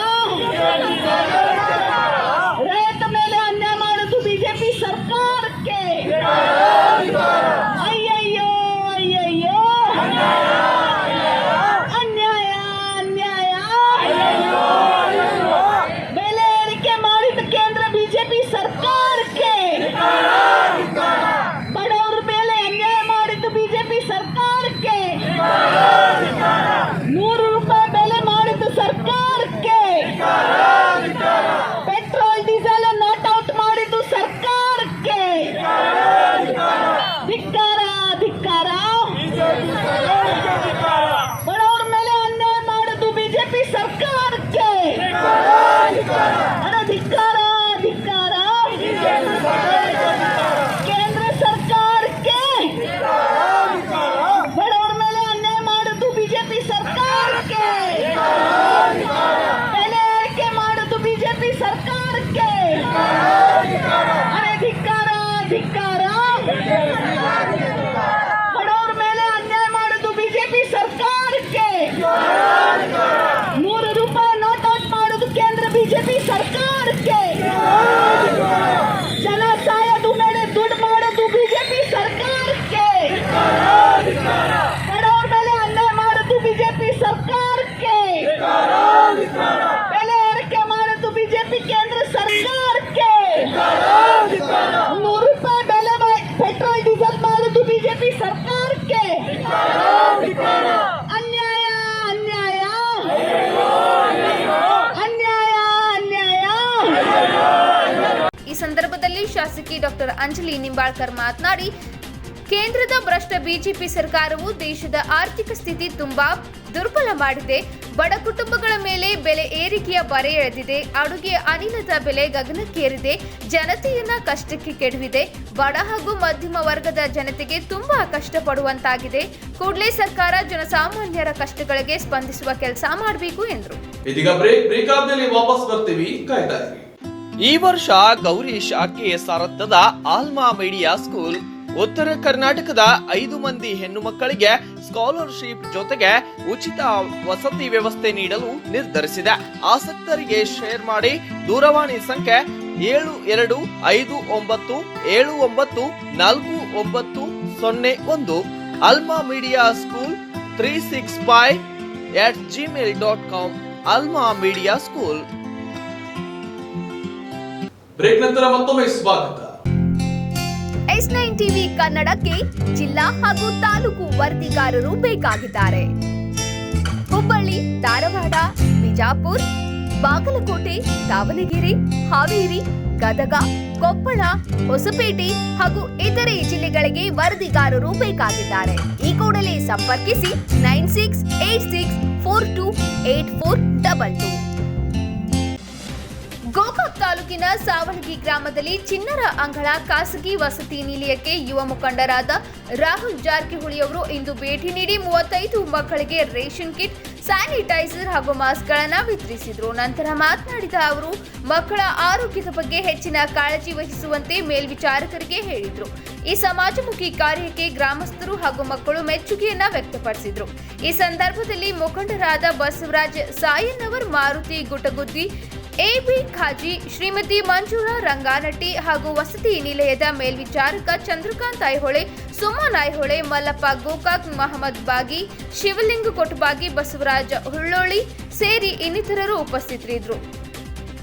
ಶಾಸಕಿ ಡಾಕ್ಟರ್ ಅಂಜಲಿ ನಿಂಬಾಳ್ಕರ್ ಮಾತನಾಡಿ, ಕೇಂದ್ರದ ಭ್ರಷ್ಟ ಬಿಜೆಪಿ ಸರ್ಕಾರವು ದೇಶದ ಆರ್ಥಿಕ ಸ್ಥಿತಿ ತುಂಬಾ ದುರ್ಬಲ ಮಾಡಿದೆ. ಬಡ ಕುಟುಂಬಗಳ ಮೇಲೆ ಬೆಲೆ ಏರಿಕೆಯ ಬರೆ ಎಳೆದಿದೆ. ಅಡುಗೆ ಅನಿಲದ ಬೆಲೆ ಗಗನಕ್ಕೇರಿದೆ. ಜನತೆಯನ್ನ ಕಷ್ಟಕ್ಕೆ ಕೆಡವಿದೆ. ಬಡ ಹಾಗೂ ಮಧ್ಯಮ ವರ್ಗದ ಜನತೆಗೆ ತುಂಬಾ ಕಷ್ಟಪಡುವಂತಾಗಿದೆ. ಕೂಡಲೇ ಸರ್ಕಾರ ಜನಸಾಮಾನ್ಯರ ಕಷ್ಟಗಳಿಗೆ ಸ್ಪಂದಿಸುವ ಕೆಲಸ ಮಾಡಬೇಕು ಎಂದರು. ಇದೀಗ ಬ್ರೇಕ್ ಆದ್ಮೇಲೆ ವಾಪಸ್ ಬರ್ತೀವಿ, ಕಾಯ್ತಾ ಇರಿ. ಈ ವರ್ಷ ಗೌರಿ ಶಾಖೆ ಸಾರಥ್ಯದ ಆಲ್ಮಾ ಮೀಡಿಯಾ ಸ್ಕೂಲ್ ಉತ್ತರ ಕರ್ನಾಟಕದ 5 ಮಂದಿ ಹೆಣ್ಣು ಮಕ್ಕಳಿಗೆ ಸ್ಕಾಲರ್ಶಿಪ್ ಜೊತೆಗೆ ಉಚಿತ ವಸತಿ ವ್ಯವಸ್ಥೆ ನೀಡಲು ನಿರ್ಧರಿಸಿದೆ. ಆಸಕ್ತರಿಗೆ ಶೇರ್ ಮಾಡಿ. ದೂರವಾಣಿ ಸಂಖ್ಯೆ 7259794901. Alma Media School 365@gmail.com. Alma Media School. Break ನಂತರ ಮತ್ತೊಮ್ಮೆ ಸ್ವಾಗತ. S9 ಟಿವಿ ಕನ್ನಡಕ್ಕೆ ಜಿಲ್ಲಾ ಹಾಗೂ ತಾಲೂಕು ವರದಿಗಾರರು ಬೇಕಾಗಿದ್ದಾರೆ. ಹುಬ್ಬಳ್ಳಿ, ಧಾರವಾಡ, ಬಿಜಾಪುರ, ಬಾಗಲಕೋಟೆ, ದಾವಣಗೆರೆ, ಹಾವೇರಿ, ಗದಗ, ಕೊಪ್ಪಳ, ಹೊಸಪೇಟೆ ಹಾಗೂ ಇತರೆ ಜಿಲ್ಲೆಗಳಿಗೆ ವರದಿಗಾರರು ಬೇಕಾಗಿದ್ದಾರೆ. ಈ ಕೂಡಲೇ ಸಂಪರ್ಕಿಸಿ 9686428422. ಗೋಕಾಕ್ ತಾಲೂಕಿನ ಸಾವಳಗಿ ಗ್ರಾಮದಲ್ಲಿ ಚಿನ್ನರ ಅಂಗಳ ಖಾಸಗಿ ವಸತಿ ನಿಲಯಕ್ಕೆ ಯುವ ಮುಖಂಡರಾದ ರಾಹುಲ್ ಜಾರಕಿಹೊಳಿ ಅವರು ಇಂದು ಭೇಟಿ ನೀಡಿ 35 ಮಕ್ಕಳಿಗೆ ರೇಷನ್ ಕಿಟ್, ಸ್ಯಾನಿಟೈಸರ್ ಹಾಗೂ ಮಾಸ್ಕ್ಗಳನ್ನು ವಿತರಿಸಿದರು. ನಂತರ ಮಾತನಾಡಿದ ಅವರು, ಮಕ್ಕಳ ಆರೋಗ್ಯದ ಬಗ್ಗೆ ಹೆಚ್ಚಿನ ಕಾಳಜಿ ವಹಿಸುವಂತೆ ಮೇಲ್ವಿಚಾರಕರಿಗೆ ಹೇಳಿದರು. ಈ ಸಮಾಜಮುಖಿ ಕಾರ್ಯಕ್ಕೆ ಗ್ರಾಮಸ್ಥರು ಹಾಗೂ ಮಕ್ಕಳು ಮೆಚ್ಚುಗೆಯನ್ನ ವ್ಯಕ್ತಪಡಿಸಿದರು. ಈ ಸಂದರ್ಭದಲ್ಲಿ ಮುಖಂಡರಾದ ಬಸವರಾಜ್ ಸಾಯನ್ನವರ್, ಮಾರುತಿ ಗುಟಗುದ್ದಿ, ಎಬಿ ಖಾಜಿ, ಶ್ರೀಮತಿ ಮಂಜುಳಾ ರಂಗಾನಟ್ಟಿ ಹಾಗೂ ವಸತಿ ನಿಲಯದ ಮೇಲ್ವಿಚಾರಕ ಚಂದ್ರಕಾಂತ್ ಐಹೊಳೆ, ಸುಮನ್ ಐಹೊಳೆ, ಮಲ್ಲಪ್ಪ ಗೋಕಾಕ್, ಮಹಮ್ಮದ್ ಬಾಗಿ, ಶಿವಲಿಂಗ ಕೊಟಬಾಗಿ, ಬಸವರಾಜ ಹುಳ್ಳೋಳಿ ಸೇರಿ ಇನ್ನಿತರರು ಉಪಸ್ಥಿತರಿದ್ದರು.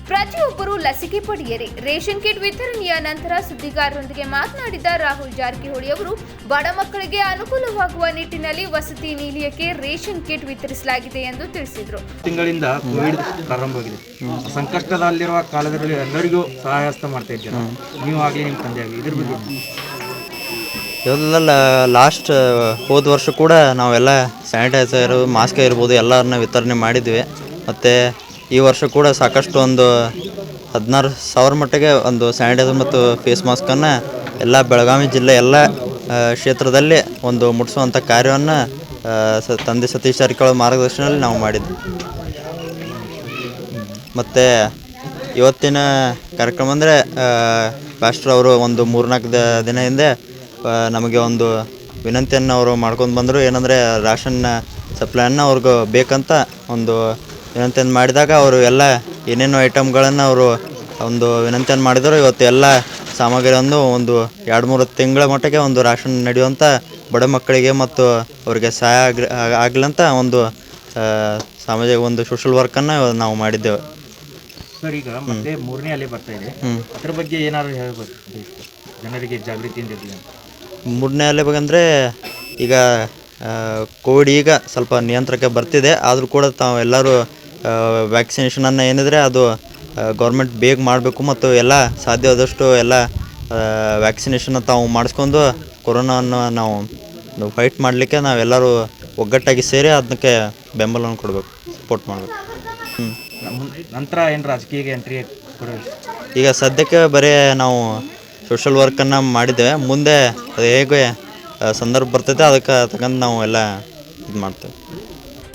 ಪ್ರತಿಯೊಬ್ಬರು ಲಸಿಕೆ ಪಡೆಯಿರಿ. ರೇಷನ್ ಕಿಟ್ ವಿತರಣೆಯ ನಂತರ ಸುದ್ದಿಗಾರರೊಂದಿಗೆ ಮಾತನಾಡಿದ ರಾಹುಲ್ ಜಾರಕಿಹೊಳಿ ಅವರು, ಬಡ ಮಕ್ಕಳಿಗೆ ಅನುಕೂಲವಾಗುವ ನಿಟ್ಟಿನಲ್ಲಿ ವಸತಿ ನಿಲಯಕ್ಕೆ ರೇಷನ್ ಕಿಟ್ ವಿತರಿಸಲಾಗಿದೆ ಎಂದು ತಿಳಿಸಿದರು. ತಿಂಗಳಿಂದ ಕೋವಿಡ್ ಪ್ರಾರಂಭವಾಗಿದೆ. ಸಂಕಷ್ಟದಲ್ಲಿರುವ ಕಾಲದಲ್ಲಿ ಎಲ್ಲರಿಗೂ ಸಹಾಯ ಹಸ್ತ ಮಾಡ್ತಾ ಇದ್ದಾರೆ. ನೀವು ಆಗಲಿ ನಿಮ್ಮ ತಂದೆ ಆಗಲಿ ಇದ್ರ ಬಗ್ಗೆ ಇವೆಲ್ಲ ಲಾಸ್ಟ್ ಹೋದ ವರ್ಷ ಕೂಡ ನಾವೆಲ್ಲ ಸ್ಯಾನಿಟೈಸರು, ಮಾಸ್ಕ್ ಇರ್ಬೋದು ಎಲ್ಲರನ್ನ ವಿತರಣೆ ಮಾಡಿದ್ವಿ. ಮತ್ತು ಈ ವರ್ಷ ಕೂಡ ಸಾಕಷ್ಟು ಒಂದು 16,000 ಮಟ್ಟಿಗೆ ಒಂದು ಸ್ಯಾನಿಟೈಸರ್ ಮತ್ತು ಫೇಸ್ ಮಾಸ್ಕನ್ನು ಎಲ್ಲ ಬೆಳಗಾವಿ ಜಿಲ್ಲೆ ಎಲ್ಲ ಕ್ಷೇತ್ರದಲ್ಲಿ ಒಂದು ಮುಟ್ಟಿಸುವಂಥ ಕಾರ್ಯವನ್ನು ತಂದೆ ಸತೀಶ್ ಜಾರಕಿಹೊಳಿ ಮಾರ್ಗದರ್ಶನದಲ್ಲಿ ನಾವು ಮಾಡಿದ್ವಿ. ಮತ್ತು ಇವತ್ತಿನ ಕಾರ್ಯಕ್ರಮ ಅಂದರೆ ಪಾಸ್ಟರ್ ಅವರು ಒಂದು 3-4 ದಿನ ಹಿಂದೆ ನಮಗೆ ಒಂದು ವಿನಂತಿಯನ್ನು ಅವರು ಮಾಡ್ಕೊಂಡು ಬಂದರು. ಏನಂದರೆ ರಾಷನ್ ಸಪ್ಲೈಯನ್ನು ಅವ್ರಿಗೆ ಬೇಕಂತ ಒಂದು ವಿನಂತಿಯನ್ನು ಮಾಡಿದಾಗ ಅವರು ಎಲ್ಲ ಏನೇನು ಐಟಮ್ಗಳನ್ನು ಅವರು ಒಂದು ವಿನಂತಿಯನ್ನು ಮಾಡಿದರು. ಇವತ್ತು ಎಲ್ಲ ಸಾಮಗ್ರಿಯನ್ನು ಒಂದು 2-3 ತಿಂಗಳ ಮಟ್ಟಿಗೆ ಒಂದು ರಾಷನ್ ನಡೆಯುವಂಥ ಬಡ ಮಕ್ಕಳಿಗೆ ಮತ್ತು ಅವರಿಗೆ ಸಹಾಯ ಆಗಲಂತ ಒಂದು ಸಾಮಾಜಿಕ ಒಂದು ಸೋಷಲ್ ವರ್ಕನ್ನು ನಾವು ಮಾಡಿದ್ದೇವೆ. ಸರ್, ಈಗ ಮತ್ತೆ 3ನೇ ಅಲೆ ಬರ್ತಾ ಇದೆ, ಅದ್ರ ಬಗ್ಗೆ ಏನಾದರೂ ಹೇಳಬೇಕು ಜನರಿಗೆ ಜಾಗೃತಿಯಿಂದ ಇರಲಿ ಅಂತ? 3ನೇ ಅಲೆ ಬಗ್ಗೆ ಅಂದರೆ ಈಗ ಕೋವಿಡ್ ಈಗ ಸ್ವಲ್ಪ ನಿಯಂತ್ರಣಕ್ಕೆ ಬರ್ತಿದೆ. ಆದರೂ ಕೂಡ ತಾವೆಲ್ಲರೂ ವ್ಯಾಕ್ಸಿನೇಷನನ್ನು ಏನಿದ್ರೆ ಅದು ಗೌರ್ಮೆಂಟ್ ಬೇಗ ಮಾಡಬೇಕು ಮತ್ತು ಎಲ್ಲ ಸಾಧ್ಯವಾದಷ್ಟು ಎಲ್ಲ ವ್ಯಾಕ್ಸಿನೇಷನ್ನ ತಾವು ಮಾಡಿಸ್ಕೊಂಡು ಕೊರೋನಾವನ್ನು ನಾವು ಫೈಟ್ ಮಾಡಲಿಕ್ಕೆ ನಾವೆಲ್ಲರೂ ಒಗ್ಗಟ್ಟಾಗಿ ಸೇರಿ ಅದಕ್ಕೆ ಬೆಂಬಲವನ್ನು ಕೊಡಬೇಕು, ಸಪೋರ್ಟ್ ಮಾಡಬೇಕು. ನಂತರ ಏನು ರಾಜಕೀಯ ಎಂಟ್ರಿ ಕೊಡಬೇಕು? ಈಗ ಸದ್ಯಕ್ಕೆ ಬರೀ ನಾವು ಸೋಷಲ್ ವರ್ಕನ್ನು ಮಾಡಿದ್ದೇವೆ. ಮುಂದೆ ಅದು ಹೇಗೆ ಸಂದರ್ಭ ಬರ್ತೈತೆ ಅದಕ್ಕೆ ತಕ್ಕಂತ ನಾವು ಎಲ್ಲ ಇದು ಮಾಡ್ತೇವೆ.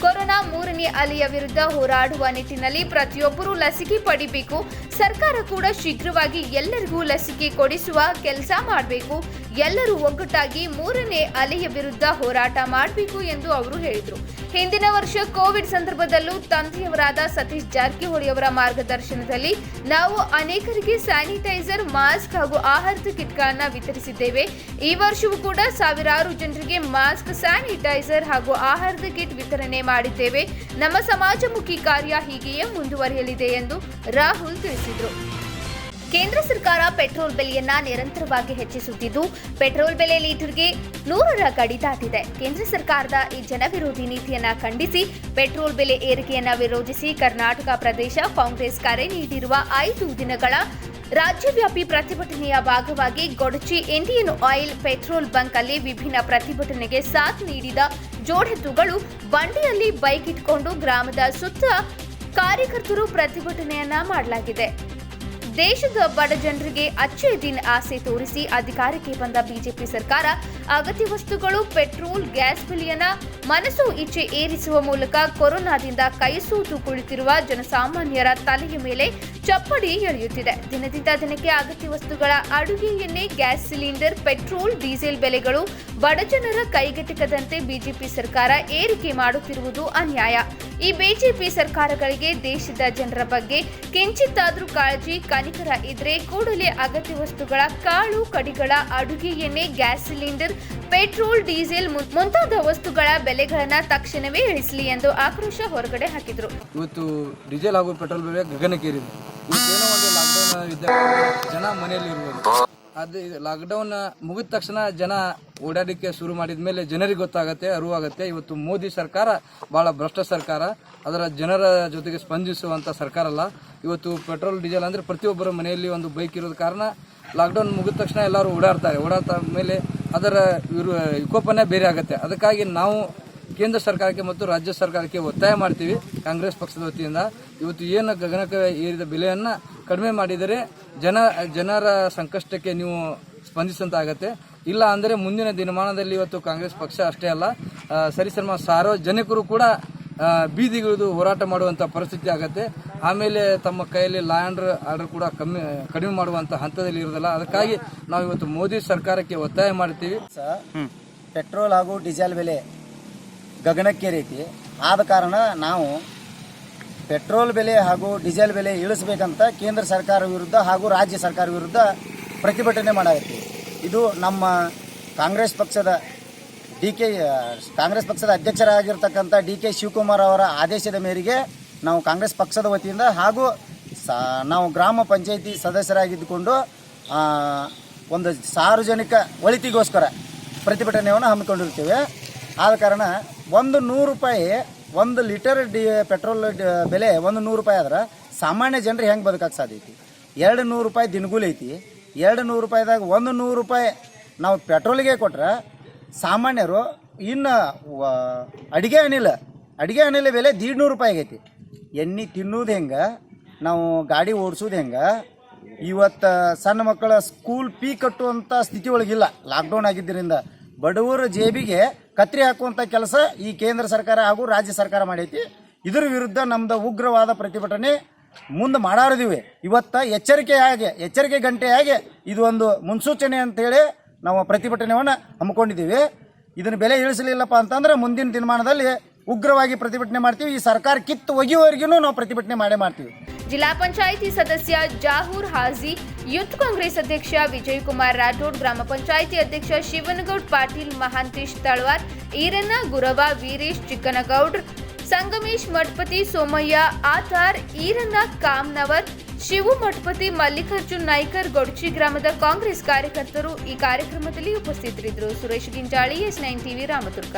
ಕೊರೋನಾ 3ನೇ ಅಲೆಯ ವಿರುದ್ಧ ಹೋರಾಡುವ ನಿಟ್ಟಿನಲ್ಲಿ ಪ್ರತಿಯೊಬ್ಬರೂ ಲಸಿಕೆ ಪಡಿಬೇಕು. ಸರ್ಕಾರ ಕೂಡ ಶೀಘ್ರವಾಗಿ ಎಲ್ಲರಿಗೂ ಲಸಿಕೆ ಕೊಡಿಸುವ ಕೆಲಸ ಮಾಡಬೇಕು. ಎಲ್ಲರೂ ಒಗ್ಗಟ್ಟಾಗಿ 3ನೇ ಅಲೆಯ ವಿರುದ್ಧ ಹೋರಾಟ ಮಾಡಬೇಕು ಎಂದು ಅವರು ಹೇಳಿದರು. ಹಿಂದಿನ ವರ್ಷ ಕೋವಿಡ್ ಸಂದರ್ಭದಲ್ಲೂ ತಂದೆಯವರಾದ ಸತೀಶ್ ಜಾರಕಿಹೊಳಿ ಅವರ ಮಾರ್ಗದರ್ಶನದಲ್ಲಿ ನಾವು ಅನೇಕರಿಗೆ ಸ್ಯಾನಿಟೈಸರ್, ಮಾಸ್ಕ್ ಹಾಗೂ ಆಹಾರದ ಕಿಟ್ಗಳನ್ನು ವಿತರಿಸಿದ್ದೇವೆ. ಈ ವರ್ಷವೂ ಕೂಡ ಸಾವಿರಾರು ಜನರಿಗೆ ಮಾಸ್ಕ್, ಸ್ಯಾನಿಟೈಸರ್ ಹಾಗೂ ಆಹಾರದ ಕಿಟ್ ವಿತರಣೆ ಮಾಡಿದ್ದೇವೆ. ನಮ್ಮ ಸಮಾಜಮುಖಿ ಕಾರ್ಯ ಹೀಗೆಯೇ ಮುಂದುವರಿಯಲಿದೆ ಎಂದು ರಾಹುಲ್ ತಿಳಿಸಿದರು. ಕೇಂದ್ರ ಸರ್ಕಾರ ಪೆಟ್ರೋಲ್ ಬೆಲೆಯನ್ನ ನಿರಂತರವಾಗಿ ಹೆಚ್ಚಿಸುತ್ತಿದ್ದು, ಪೆಟ್ರೋಲ್ ಬೆಲೆ ಲೀಟರ್ಗೆ 100ರ ಗಡಿ ದಾಟಿದೆ. ಕೇಂದ್ರ ಸರ್ಕಾರದ ಈ ಜನವಿರೋಧಿ ನೀತಿಯನ್ನ ಖಂಡಿಸಿ ಪೆಟ್ರೋಲ್ ಬೆಲೆ ಏರಿಕೆಯನ್ನ ವಿರೋಧಿಸಿ ಕರ್ನಾಟಕ ಪ್ರದೇಶ ಕಾಂಗ್ರೆಸ್ ಕರೆ ನೀಡಿರುವ 5 ದಿನಗಳ ರಾಜ್ಯವ್ಯಾಪಿ ಪ್ರತಿಭಟನೆಯ ಭಾಗವಾಗಿ Godachi Indian oil petrol bunk ಅಲ್ಲಿ ವಿಭಿನ್ನ ಪ್ರತಿಭಟನೆಗೆ ಸಾಥ್ ನೀಡಿದ ಜೋಡೆತ್ತುಗಳು ಬಂಡಿಯಲ್ಲಿ ಬೈಕ್ ಇಟ್ಕೊಂಡು ಗ್ರಾಮದ ಸುತ್ತ ಕಾರ್ಯಕರ್ತರು ಪ್ರತಿಭಟನೆಯನ್ನ ಮಾಡಲಾಗಿದೆ. ದೇಶದ ಬಡ ಜನರಿಗೆ ಅಚ್ಚೇ ದಿನ ಆಸೆ ತೋರಿಸಿ ಅಧಿಕಾರಕ್ಕೆ ಬಂದ ಬಿಜೆಪಿ ಸರ್ಕಾರ ಅಗತ್ಯ ವಸ್ತುಗಳು, ಪೆಟ್ರೋಲ್, ಗ್ಯಾಸ್ ಬೆಲೆಯನ್ನ ಮನಸ್ಸು ಇಚ್ಛೆ ಏರಿಸುವ ಮೂಲಕ ಕೊರೋನಾದಿಂದ ಕೈಸೂತು ಕುಳಿತಿರುವ ಜನಸಾಮಾನ್ಯರ ತಲೆಯ ಮೇಲೆ ಚಪ್ಪಡಿ ಎಳೆಯುತ್ತಿದೆ. ದಿನದಿಂದ ದಿನಕ್ಕೆ ಅಗತ್ಯ ವಸ್ತುಗಳ ಅಡುಗೆ ಎಣ್ಣೆ, ಗ್ಯಾಸ್ ಸಿಲಿಂಡರ್, ಪೆಟ್ರೋಲ್, ಡೀಸೆಲ್ ಬೆಲೆಗಳು ಬಡಜನರ ಕೈಗೆಟಕದಂತೆ ಬಿಜೆಪಿ ಸರ್ಕಾರ ಏರಿಕೆ ಮಾಡುತ್ತಿರುವುದು ಅನ್ಯಾಯ. ಈ ಬಿಜೆಪಿ ಸರ್ಕಾರಗಳಿಗೆ ದೇಶದ ಜನರ ಬಗ್ಗೆ ಕಿಂಚಿತ್ತಾದ್ರೂ ಕಾಳಜಿ, ಕನಿಕರ ಇದ್ರೆ ಕೂಡಲೇ ಅಗತ್ಯ ವಸ್ತುಗಳ ಕಾಳು ಕಡಿಗಳ, ಅಡುಗೆ ಎಣ್ಣೆ, ಗ್ಯಾಸ್ ಸಿಲಿಂಡರ್, ಪೆಟ್ರೋಲ್, ಡೀಸೆಲ್ ಮುಂತಾದ ವಸ್ತುಗಳ ಬೆಲೆಗಳನ್ನ ತಕ್ಷಣವೇ ಇಳಿಸಲಿ ಎಂದು ಆಕ್ರೋಶ ಹೊರಗಡೆ ಹಾಕಿದ್ರು. ಇವತ್ತು ಡೀಸೆಲ್ ಹಾಗೂ ಪೆಟ್ರೋಲ್ ಬೆಲೆ ಗಗನಕ್ಕೇರಿದೆ. ಇವತ್ತೇನೋ ಒಂದು ಲಾಕ್ಡೌನ್ ಇದ್ದಾಗ ಜನ ಮನೆಯಲ್ಲಿ ಇರ್ಬೋದು. ಅದು ಲಾಕ್ಡೌನ್ ಮುಗಿದ ತಕ್ಷಣ ಜನ ಓಡಾಡಲಿಕ್ಕೆ ಶುರು ಮಾಡಿದ ಮೇಲೆ ಜನರಿಗೆ ಗೊತ್ತಾಗುತ್ತೆ, ಅರಿವಾಗುತ್ತೆ. ಇವತ್ತು ಮೋದಿ ಸರ್ಕಾರ ಭಾಳ ಭ್ರಷ್ಟ ಸರ್ಕಾರ, ಅದರ ಜನರ ಜೊತೆಗೆ ಸ್ಪಂದಿಸುವಂಥ ಸರ್ಕಾರ ಅಲ್ಲ. ಇವತ್ತು ಪೆಟ್ರೋಲ್ ಡೀಸೆಲ್ ಅಂದರೆ ಪ್ರತಿಯೊಬ್ಬರ ಮನೆಯಲ್ಲಿ ಒಂದು ಬೈಕ್ ಇರೋದ ಕಾರಣ ಲಾಕ್ಡೌನ್ ಮುಗಿದ ತಕ್ಷಣ ಎಲ್ಲರೂ ಓಡಾಡ್ತಾ ಮೇಲೆ ಅದರ ವಿಕೋಪನೇ ಬೇರೆ ಆಗುತ್ತೆ. ಅದಕ್ಕಾಗಿ ನಾವು ಕೇಂದ್ರ ಸರ್ಕಾರಕ್ಕೆ ಮತ್ತು ರಾಜ್ಯ ಸರ್ಕಾರಕ್ಕೆ ಒತ್ತಾಯ ಮಾಡ್ತೀವಿ. ಕಾಂಗ್ರೆಸ್ ಪಕ್ಷದ ವತಿಯಿಂದ ಇವತ್ತು ಏನು ಗಗನಕ್ಕೆ ಏರಿದ ಬೆಲೆಯನ್ನು ಕಡಿಮೆ ಮಾಡಿದರೆ ಜನರ ಸಂಕಷ್ಟಕ್ಕೆ ನೀವು ಸ್ಪಂದಿಸಂತಾಗತ್ತೆ. ಇಲ್ಲ ಅಂದರೆ ಮುಂದಿನ ದಿನಮಾನದಲ್ಲಿ ಇವತ್ತು ಕಾಂಗ್ರೆಸ್ ಪಕ್ಷ ಅಷ್ಟೇ ಅಲ್ಲ, ಸರಿಸಮ ಸಾರ್ವಜನಿಕರು ಕೂಡ ಬೀದಿಗಿಳಿದು ಹೋರಾಟ ಮಾಡುವಂಥ ಪರಿಸ್ಥಿತಿ ಆಗುತ್ತೆ. ಆಮೇಲೆ ತಮ್ಮ ಕೈಯಲ್ಲಿ ಲಾ ಆ್ಯಂಡ್ ಆರ್ಡರ್ ಕೂಡ ಕಡಿಮೆ ಮಾಡುವಂಥ ಹಂತದಲ್ಲಿ ಇರೋದಿಲ್ಲ. ಅದಕ್ಕಾಗಿ ನಾವು ಇವತ್ತು ಮೋದಿ ಸರ್ಕಾರಕ್ಕೆ ಒತ್ತಾಯ ಮಾಡ್ತೀವಿ. ಪೆಟ್ರೋಲ್ ಹಾಗೂ ಡೀಸೆಲ್ ಬೆಲೆ ಗಗನಕ್ಕೇರೈತಿ. ಆದ ಕಾರಣ ನಾವು ಪೆಟ್ರೋಲ್ ಬೆಲೆ ಹಾಗೂ ಡೀಸೆಲ್ ಬೆಲೆ ಇಳಿಸಬೇಕಂತ ಕೇಂದ್ರ ಸರ್ಕಾರ ವಿರುದ್ಧ ಹಾಗೂ ರಾಜ್ಯ ಸರ್ಕಾರ ವಿರುದ್ಧ ಪ್ರತಿಭಟನೆ ಮಾಡಾಕತ್ತೀವಿ. ಇದು ನಮ್ಮ ಕಾಂಗ್ರೆಸ್ ಪಕ್ಷದ ಅಧ್ಯಕ್ಷರಾಗಿರ್ತಕ್ಕಂಥ DK ಶಿವಕುಮಾರ್ ಅವರ ಆದೇಶದ ಮೇರೆಗೆ ನಾವು ಕಾಂಗ್ರೆಸ್ ಪಕ್ಷದ ವತಿಯಿಂದ ಹಾಗೂ ನಾವು ಗ್ರಾಮ ಪಂಚಾಯಿತಿ ಸದಸ್ಯರಾಗಿದ್ದುಕೊಂಡು ಒಂದು ಸಾರ್ವಜನಿಕ ಒಳಿತಿಗೋಸ್ಕರ ಪ್ರತಿಭಟನೆಯನ್ನು ಹಮ್ಮಿಕೊಂಡಿರ್ತೇವೆ. ಆದ ಕಾರಣ 100 ರೂಪಾಯಿ 1 ಲೀಟರ್ ಪೆಟ್ರೋಲ್ ಬೆಲೆ 100 ರೂಪಾಯಿ ಆದ್ರೆ ಸಾಮಾನ್ಯ ಜನರು ಹೆಂಗೆ ಬದುಕಕ್ಕೆ ಸಾಧ್ಯ ಐತಿ? 200 ರೂಪಾಯಿ ದಿನಗೂಲಿ ಐತಿ. 200 ರೂಪಾಯಿದಾಗ 100 ರೂಪಾಯಿ ನಾವು ಪೆಟ್ರೋಲಿಗೆ ಕೊಟ್ರೆ ಸಾಮಾನ್ಯರು ಇನ್ನು ಅಡುಗೆ ಅನಿಲ ಬೆಲೆ 150 ರೂಪಾಯಿ ಆಗೈತಿ. ಎಣ್ಣೆ ತಿನ್ನೋದು ಹೆಂಗೆ, ನಾವು ಗಾಡಿ ಓಡಿಸೋದು ಹೆಂಗೆ? ಇವತ್ತು ಸಣ್ಣ ಮಕ್ಕಳ ಸ್ಕೂಲ್ ಫೀ ಕಟ್ಟುವಂಥ ಸ್ಥಿತಿ ಒಳಗಿಲ್ಲ. ಲಾಕ್ಡೌನ್ ಆಗಿದ್ದರಿಂದ ಬಡವರ ಜೇಬಿಗೆ ಕತ್ರಿ ಹಾಕುವಂಥ ಕೆಲಸ ಈ ಕೇಂದ್ರ ಸರ್ಕಾರ ಹಾಗೂ ರಾಜ್ಯ ಸರ್ಕಾರ ಮಾಡೈತಿ. ಇದರ ವಿರುದ್ಧ ನಮ್ದು ಉಗ್ರವಾದ ಪ್ರತಿಭಟನೆ ಮುಂದೆ ಮಾಡಾರಿದೀವಿ. ಇವತ್ತು ಎಚ್ಚರಿಕೆ ಗಂಟೆಯಾಗಿ ಇದು ಒಂದು ಮುನ್ಸೂಚನೆ ಅಂತೇಳಿ ನಾವು ಪ್ರತಿಭಟನೆಯನ್ನು ಹಮ್ಮಿಕೊಂಡಿದ್ದೀವಿ. ಇದನ್ನು ಬೆಲೆ ಇಳಿಸಲಿಲ್ಲಪ್ಪ ಅಂತಂದ್ರೆ ಮುಂದಿನ ದಿನಮಾನದಲ್ಲಿ ಉಗ್ರವಾಗಿ ಪ್ರತಿಭಟನೆ ಮಾಡ್ತೀವಿ. ಈ ಸರ್ಕಾರ ಕಿತ್ತು ಒಗೆಯುವವರೆಗೂ ನಾವು ಪ್ರತಿಭಟನೆ ಮಾಡ್ತೀವಿ. ಜಿಲ್ಲಾ ಪಂಚಾಯಿತಿ ಸದಸ್ಯ ಜಾಹೂರ್ ಹಾಜಿ, ಯೂತ್ ಕಾಂಗ್ರೆಸ್ ಅಧ್ಯಕ್ಷ ವಿಜಯಕುಮಾರ್ ರಾಠೋಡ್, ಗ್ರಾಮ ಪಂಚಾಯಿತಿ ಅಧ್ಯಕ್ಷ ಶಿವನಗೌಡ್ ಪಾಟೀಲ್, ಮಹಾಂತೇಶ್ ತಳವಾರ್, ಈರಣ್ಣ ಗುರವ, ವೀರೇಶ್ ಚಿಕ್ಕನಗೌಡ್ರ, ಸಂಗಮೇಶ್ ಮಠಪತಿ, ಸೋಮಯ್ಯ ಆತಾರ್, ಈರಣ್ಣ ಕಾಮ್ನವರ್, ಶಿವು ಮಠಪತಿ, ಮಲ್ಲಿಕಾರ್ಜುನ್ ನಾಯ್ಕರ್, ಗೊಡ್ಚಿ ಗ್ರಾಮದ ಕಾಂಗ್ರೆಸ್ ಕಾರ್ಯಕರ್ತರು ಈ ಕಾರ್ಯಕ್ರಮದಲ್ಲಿ ಉಪಸ್ಥಿತರಿದ್ದರು. Suresh Ginjali, S9 TV, Ramdurg.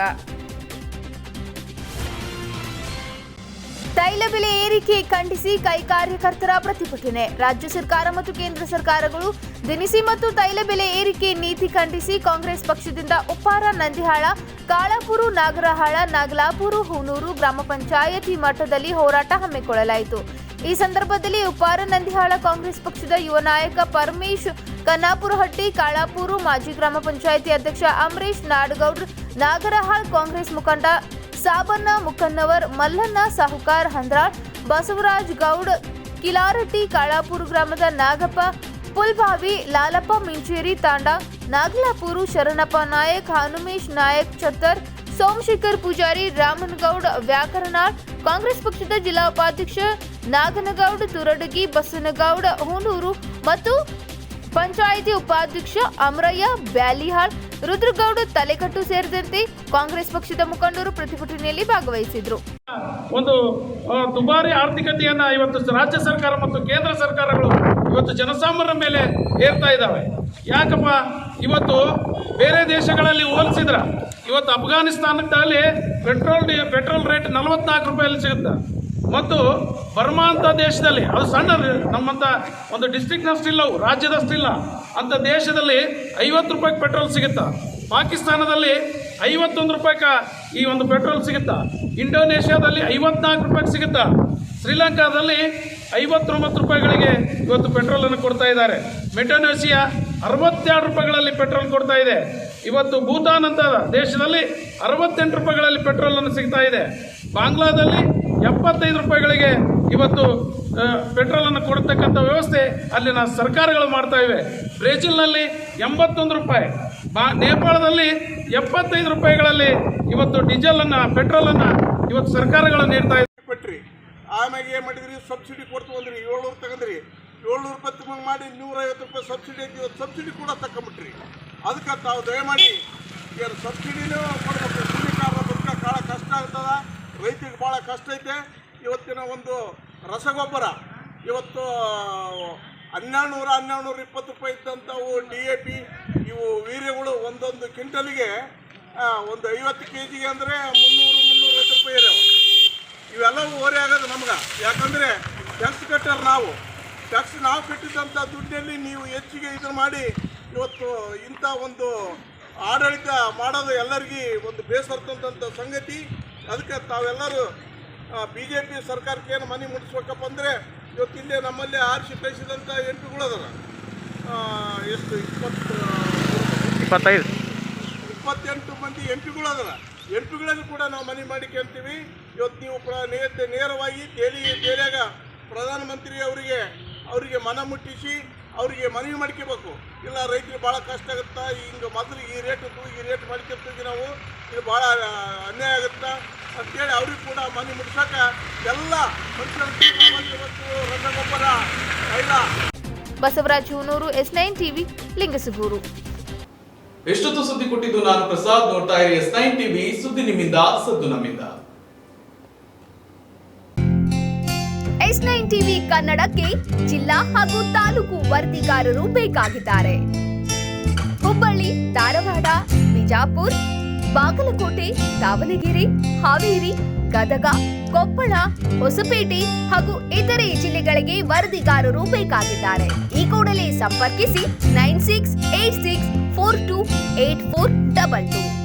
ತೈಲ ಬೆಲೆ ಏರಿಕೆ ಖಂಡಿಸಿ ಕೈ ಕಾರ್ಯಕರ್ತರ ಪ್ರತಿಭಟನೆ. ರಾಜ್ಯ ಸರ್ಕಾರ ಮತ್ತು ಕೇಂದ್ರ ಸರ್ಕಾರಗಳು ದಿನಸಿ ಮತ್ತು ತೈಲ ಬೆಲೆ ಏರಿಕೆ ನೀತಿ ಖಂಡಿಸಿ ಕಾಂಗ್ರೆಸ್ ಪಕ್ಷದಿಂದ ಉಪ್ಪಾರ, ನಂದಿಹಾಳ, ಕಾಳಾಪುರ, ನಾಗರಹಾಳ, ನಾಗಲಾಪುರ, ಹೂನೂರು ಗ್ರಾಮ ಪಂಚಾಯತಿ ಮಟ್ಟದಲ್ಲಿ ಹೋರಾಟ ಹಮ್ಮಿಕೊಳ್ಳಲಾಯಿತು. ಈ ಸಂದರ್ಭದಲ್ಲಿ ಉಪ್ಪಾರ, ನಂದಿಹಾಳ ಕಾಂಗ್ರೆಸ್ ಪಕ್ಷದ ಯುವ ನಾಯಕ ಪರಮೇಶ್ ಕನ್ನಾಪುರಹಟ್ಟಿ, ಕಾಳಾಪುರ ಮಾಜಿ ಗ್ರಾಮ ಪಂಚಾಯತಿ ಅಧ್ಯಕ್ಷ ಅಮರೇಶ್ ನಾಡಗೌಡ್ರ, ನಾಗರಹಾಳ್ ಕಾಂಗ್ರೆಸ್ ಮುಖಂಡ ಸಾಬಣ್ಣ ಮುಖನ್ನವರ್, ಮಲ್ಲಣ್ಣ ಸಾಹುಕಾರ್ ಹಂದ್ರಾಳ್, ಬಸವರಾಜ್ ಗೌಡ್ ಕಿಲಾರಟ್ಟಿ, ಕಾಳಾಪುರ ಗ್ರಾಮದ ನಾಗಪ್ಪ ಪುಲ್ಭಾವಿ, ಲಾಲಪ್ಪ ಮಿಂಚೇರಿ ತಾಂಡ, ನಾಗಲಾಪುರ ಶರಣಪ್ಪ ನಾಯಕ್, ಹನುಮೇಶ್ ನಾಯಕ್ ಚತ್ತರ್, ಸೋಮಶೇಖರ್ ಪೂಜಾರಿ, ರಾಮನಗೌಡ್ ವ್ಯಾಕರಣಾಳ್, ಕಾಂಗ್ರೆಸ್ ಪಕ್ಷದ ಜಿಲ್ಲಾ ಉಪಾಧ್ಯಕ್ಷ ನಾಗನಗೌಡ್ ತುರಡಗಿ, ಬಸನಗೌಡ ಹೂನೂರು ಮತ್ತು ಪಂಚಾಯಿತಿ ಉಪಾಧ್ಯಕ್ಷ ಅಮರಯ್ಯ ಬ್ಯಾಲಿಹಾಳ್, ರುದ್ರಗೌಡ ತಲೆಕಟ್ಟು ಸೇರಿದಂತೆ ಕಾಂಗ್ರೆಸ್ ಪಕ್ಷದ ಮುಖಂಡರು ಪ್ರತಿಭಟನೆಯಲ್ಲಿ ಭಾಗವಹಿಸಿದ್ರು. ಒಂದು ದುಬಾರಿ ಆರ್ಥಿಕತೆಯನ್ನ ಇವತ್ತು ರಾಜ್ಯ ಸರ್ಕಾರ ಮತ್ತು ಕೇಂದ್ರ ಸರ್ಕಾರಗಳು ಇವತ್ತು ಜನಸಾಮಾನ್ಯರ ಮೇಲೆ ಏರ್ತಾ ಇದ್ದಾವೆ. ಯಾಕಪ್ಪ, ಇವತ್ತು ಬೇರೆ ದೇಶಗಳಲ್ಲಿ ಹೋಲಿಸಿದ್ರೆ ಇವತ್ತು ಅಫ್ಘಾನಿಸ್ತಾನದಲ್ಲಿ ಪೆಟ್ರೋಲ್ ರೇಟ್ 44 ರೂಪಾಯಲ್ಲಿ ಸಿಗುತ್ತೆ. ಮತ್ತು ಬರ್ಮಾ ಅಂತ ದೇಶದಲ್ಲಿ, ಅದು ಸಣ್ಣ ನಮ್ಮಂತ ಒಂದು ಡಿಸ್ಟ್ರಿಕ್ಟ್ನಷ್ಟಿಲ್ಲ, ರಾಜ್ಯದಷ್ಟಿಲ್ಲ ಅಂತ ದೇಶದಲ್ಲಿ 50 ರೂಪಾಯಿಗೆ ಪೆಟ್ರೋಲ್ ಸಿಗುತ್ತಾ. ಪಾಕಿಸ್ತಾನದಲ್ಲಿ 51 ರೂಪಾಯಿಗೆ ಈ ಒಂದು ಪೆಟ್ರೋಲ್ ಸಿಗುತ್ತಾ. ಇಂಡೋನೇಷ್ಯಾದಲ್ಲಿ 54 ರೂಪಾಯಿಗೆ ಸಿಗುತ್ತಾ. ಶ್ರೀಲಂಕಾದಲ್ಲಿ 59 ರೂಪಾಯಿಗಳಿಗೆ ಇವತ್ತು ಪೆಟ್ರೋಲನ್ನು ಕೊಡ್ತಾ ಇದ್ದಾರೆ. ಮೆಟೋನೇಷಿಯಾ 62 ರೂಪಾಯಿಗಳಲ್ಲಿ ಪೆಟ್ರೋಲ್ ಕೊಡ್ತಾ ಇದೆ. ಇವತ್ತು ಭೂತಾನ್ ಅಂತ ದೇಶದಲ್ಲಿ 68 ರೂಪಾಯಿಗಳಲ್ಲಿ ಪೆಟ್ರೋಲನ್ನು ಸಿಗ್ತಾ ಇದೆ. ಬಾಂಗ್ಲಾದಲ್ಲಿ 75 ರೂಪಾಯಿಗಳಿಗೆ ಇವತ್ತು ಪೆಟ್ರೋಲನ್ನು ಕೊಡ್ತಕ್ಕಂಥ ವ್ಯವಸ್ಥೆ ಅಲ್ಲಿನ ಸರ್ಕಾರಗಳು ಮಾಡ್ತಾ ಇವೆ. ಬ್ರೆಜಿಲ್ನಲ್ಲಿ 81 ರೂಪಾಯಿ, ನೇಪಾಳದಲ್ಲಿ 75 ರೂಪಾಯಿಗಳಲ್ಲಿ ಇವತ್ತು ಡೀಸೆಲನ್ನು, ಪೆಟ್ರೋಲನ್ನು ಇವತ್ತು ಸರ್ಕಾರಗಳು ನೀಡ್ತಾ ಇದೆ. ಆಮ್ಯಾಗ ಏನು ಮಾಡಿದ್ರಿ, ಸಬ್ಸಿಡಿ ಕೊಡ್ತು ಅಂದ್ರಿ, 700 ತಗೊಂಡ್ರಿ, 700 ರೂಪಾಯಿ ತಗೊಂಡು ಮಾಡಿ 150 ರೂಪಾಯಿ ಸಬ್ಸಿಡಿ ಐತಿ. ಇವತ್ತು ಸಬ್ಸಿಡಿ ಕೂಡ ತಗೊಂಬಿಟ್ರಿ. ಅದಕ್ಕೆ ತಾವು ದಯಮಾಡಿ ಏನು ಸಬ್ಸಿಡಿನೂ ಕೊಡ್ಬೇಕು. ಕೂಲಿಕಾರರ ಬದುಕ ಭಾಳ ಕಷ್ಟ ಆಗ್ತದ, ರೈತರಿಗೆ ಭಾಳ ಕಷ್ಟ ಐತೆ. ಇವತ್ತಿನ ಒಂದು ರಸಗೊಬ್ಬರ ಇವತ್ತು 1220 ರೂಪಾಯಿ ಇದ್ದಂಥವು DAP ಇವು ವೀರ್ಯಗಳು ಒಂದೊಂದು ಕ್ವಿಂಟಲಿಗೆ ಒಂದು 50 kg ಅಂದರೆ 300-350 ರೂಪಾಯಿ ಇರೋವು. ಇವೆಲ್ಲವೂ ಓರೆ ಆಗೋದು ನಮ್ಗೆ. ಯಾಕಂದರೆ ಟ್ಯಾಕ್ಸ್ ಕಟ್ಟರ್ ನಾವು ಕಟ್ಟಿದಂಥ ದುಡ್ಡಲ್ಲಿ ನೀವು ಹೆಚ್ಚಿಗೆ ಇದನ್ನು ಮಾಡಿ ಇವತ್ತು ಇಂಥ ಒಂದು ಆಡಳಿತ ಮಾಡೋದು ಎಲ್ಲರಿಗೂ ಒಂದು ಬೇಸರ ತಂದಂಥ ಸಂಗತಿ. ಅದಕ್ಕೆ ತಾವೆಲ್ಲರೂ BJP ಸರ್ಕಾರಕ್ಕೆ ಏನು ಮನೆ ಮುಟ್ಟಿಸ್ಬೇಕಪ್ಪ ಅಂದರೆ ಇವತ್ತು ಇಲ್ಲೇ ನಮ್ಮಲ್ಲಿ ಆರಿಸಿ ಕಳಿಸಿದಂಥ ಎಂಪಿಗಳದಲ್ಲ, ಎಷ್ಟು 28 ಮಂದಿ ಎಂಪಿಗಳದಲ್ಲ. ಎಂಪಿಗಳಲ್ಲಿ ಕೂಡ ನಾವು ಮನೆ ಮಾಡಿಕೊಂತೀವಿ. ಇವತ್ತು ನೀವು ನೇರವಾಗಿ ದೆಹಲಿಯಾಗ ಪ್ರಧಾನಮಂತ್ರಿ ಅವರಿಗೆ ಮನ ಮುಟ್ಟಿಸಿ ಅವರಿಗೆ ಮನವಿ ಮಾಡ್ಕೋಬೇಕು. ಇಲ್ಲ ರೈತರಿಗೆ ಭಾಳ ಕಷ್ಟ ಆಗುತ್ತಾ, ಹಿಂಗೆ ಮೊದಲು ಈ ರೇಟ್ ಮಾಡ್ಕೊತೀವಿ ನಾವು, ಇದು ಭಾಳ ಅನ್ಯಾಯ ಆಗುತ್ತಾ ಅಂತೇಳಿ ಅವ್ರಿಗೆ ಕೂಡ ಮನೆ ಮುಟ್ಸೋಕೆ ಎಲ್ಲ ಇವತ್ತು ರಸಗೊಬ್ಬರ ತೈಲ. Basavaraj Hunur, S9 TV, Lingasugur. ಎಷ್ಟೊತ್ತು ಸುದ್ದಿ ಕೊಟ್ಟಿದ್ದು ನಾನು ಪ್ರಸಾದ್. ನೋಡ್ತಾ ಇರಿ S9 TV, ಸುದ್ದಿ ನಿಮ್ಮಿಂದ, ಸದ್ದು ನಮ್ಮಿಂದ. S9 TV ಕನ್ನಡಕ್ಕೆ ಜಿಲ್ಲಾ ಹಾಗೂ ತಾಲೂಕು ವರದಿಗಾರರು ಬೇಕಾಗಿದ್ದಾರೆ. ಹುಬ್ಬಳ್ಳಿ, ಧಾರವಾಡ, ಬಿಜಾಪುರ, ಬಾಗಲಕೋಟೆ, ದಾವಣಗೆರೆ, ಹಾವೇರಿ, ಗದಗ, ಕೊಪ್ಪಳ, ಹೊಸಪೇಟೆ ಹಾಗೂ ಇತರೆ ಜಿಲ್ಲೆಗಳಿಗೆ ವರದಿಗಾರರು ಬೇಕಾಗಿದ್ದಾರೆ. ಈ ಕೂಡಲೇ ಸಂಪರ್ಕಿಸಿ 9686428422.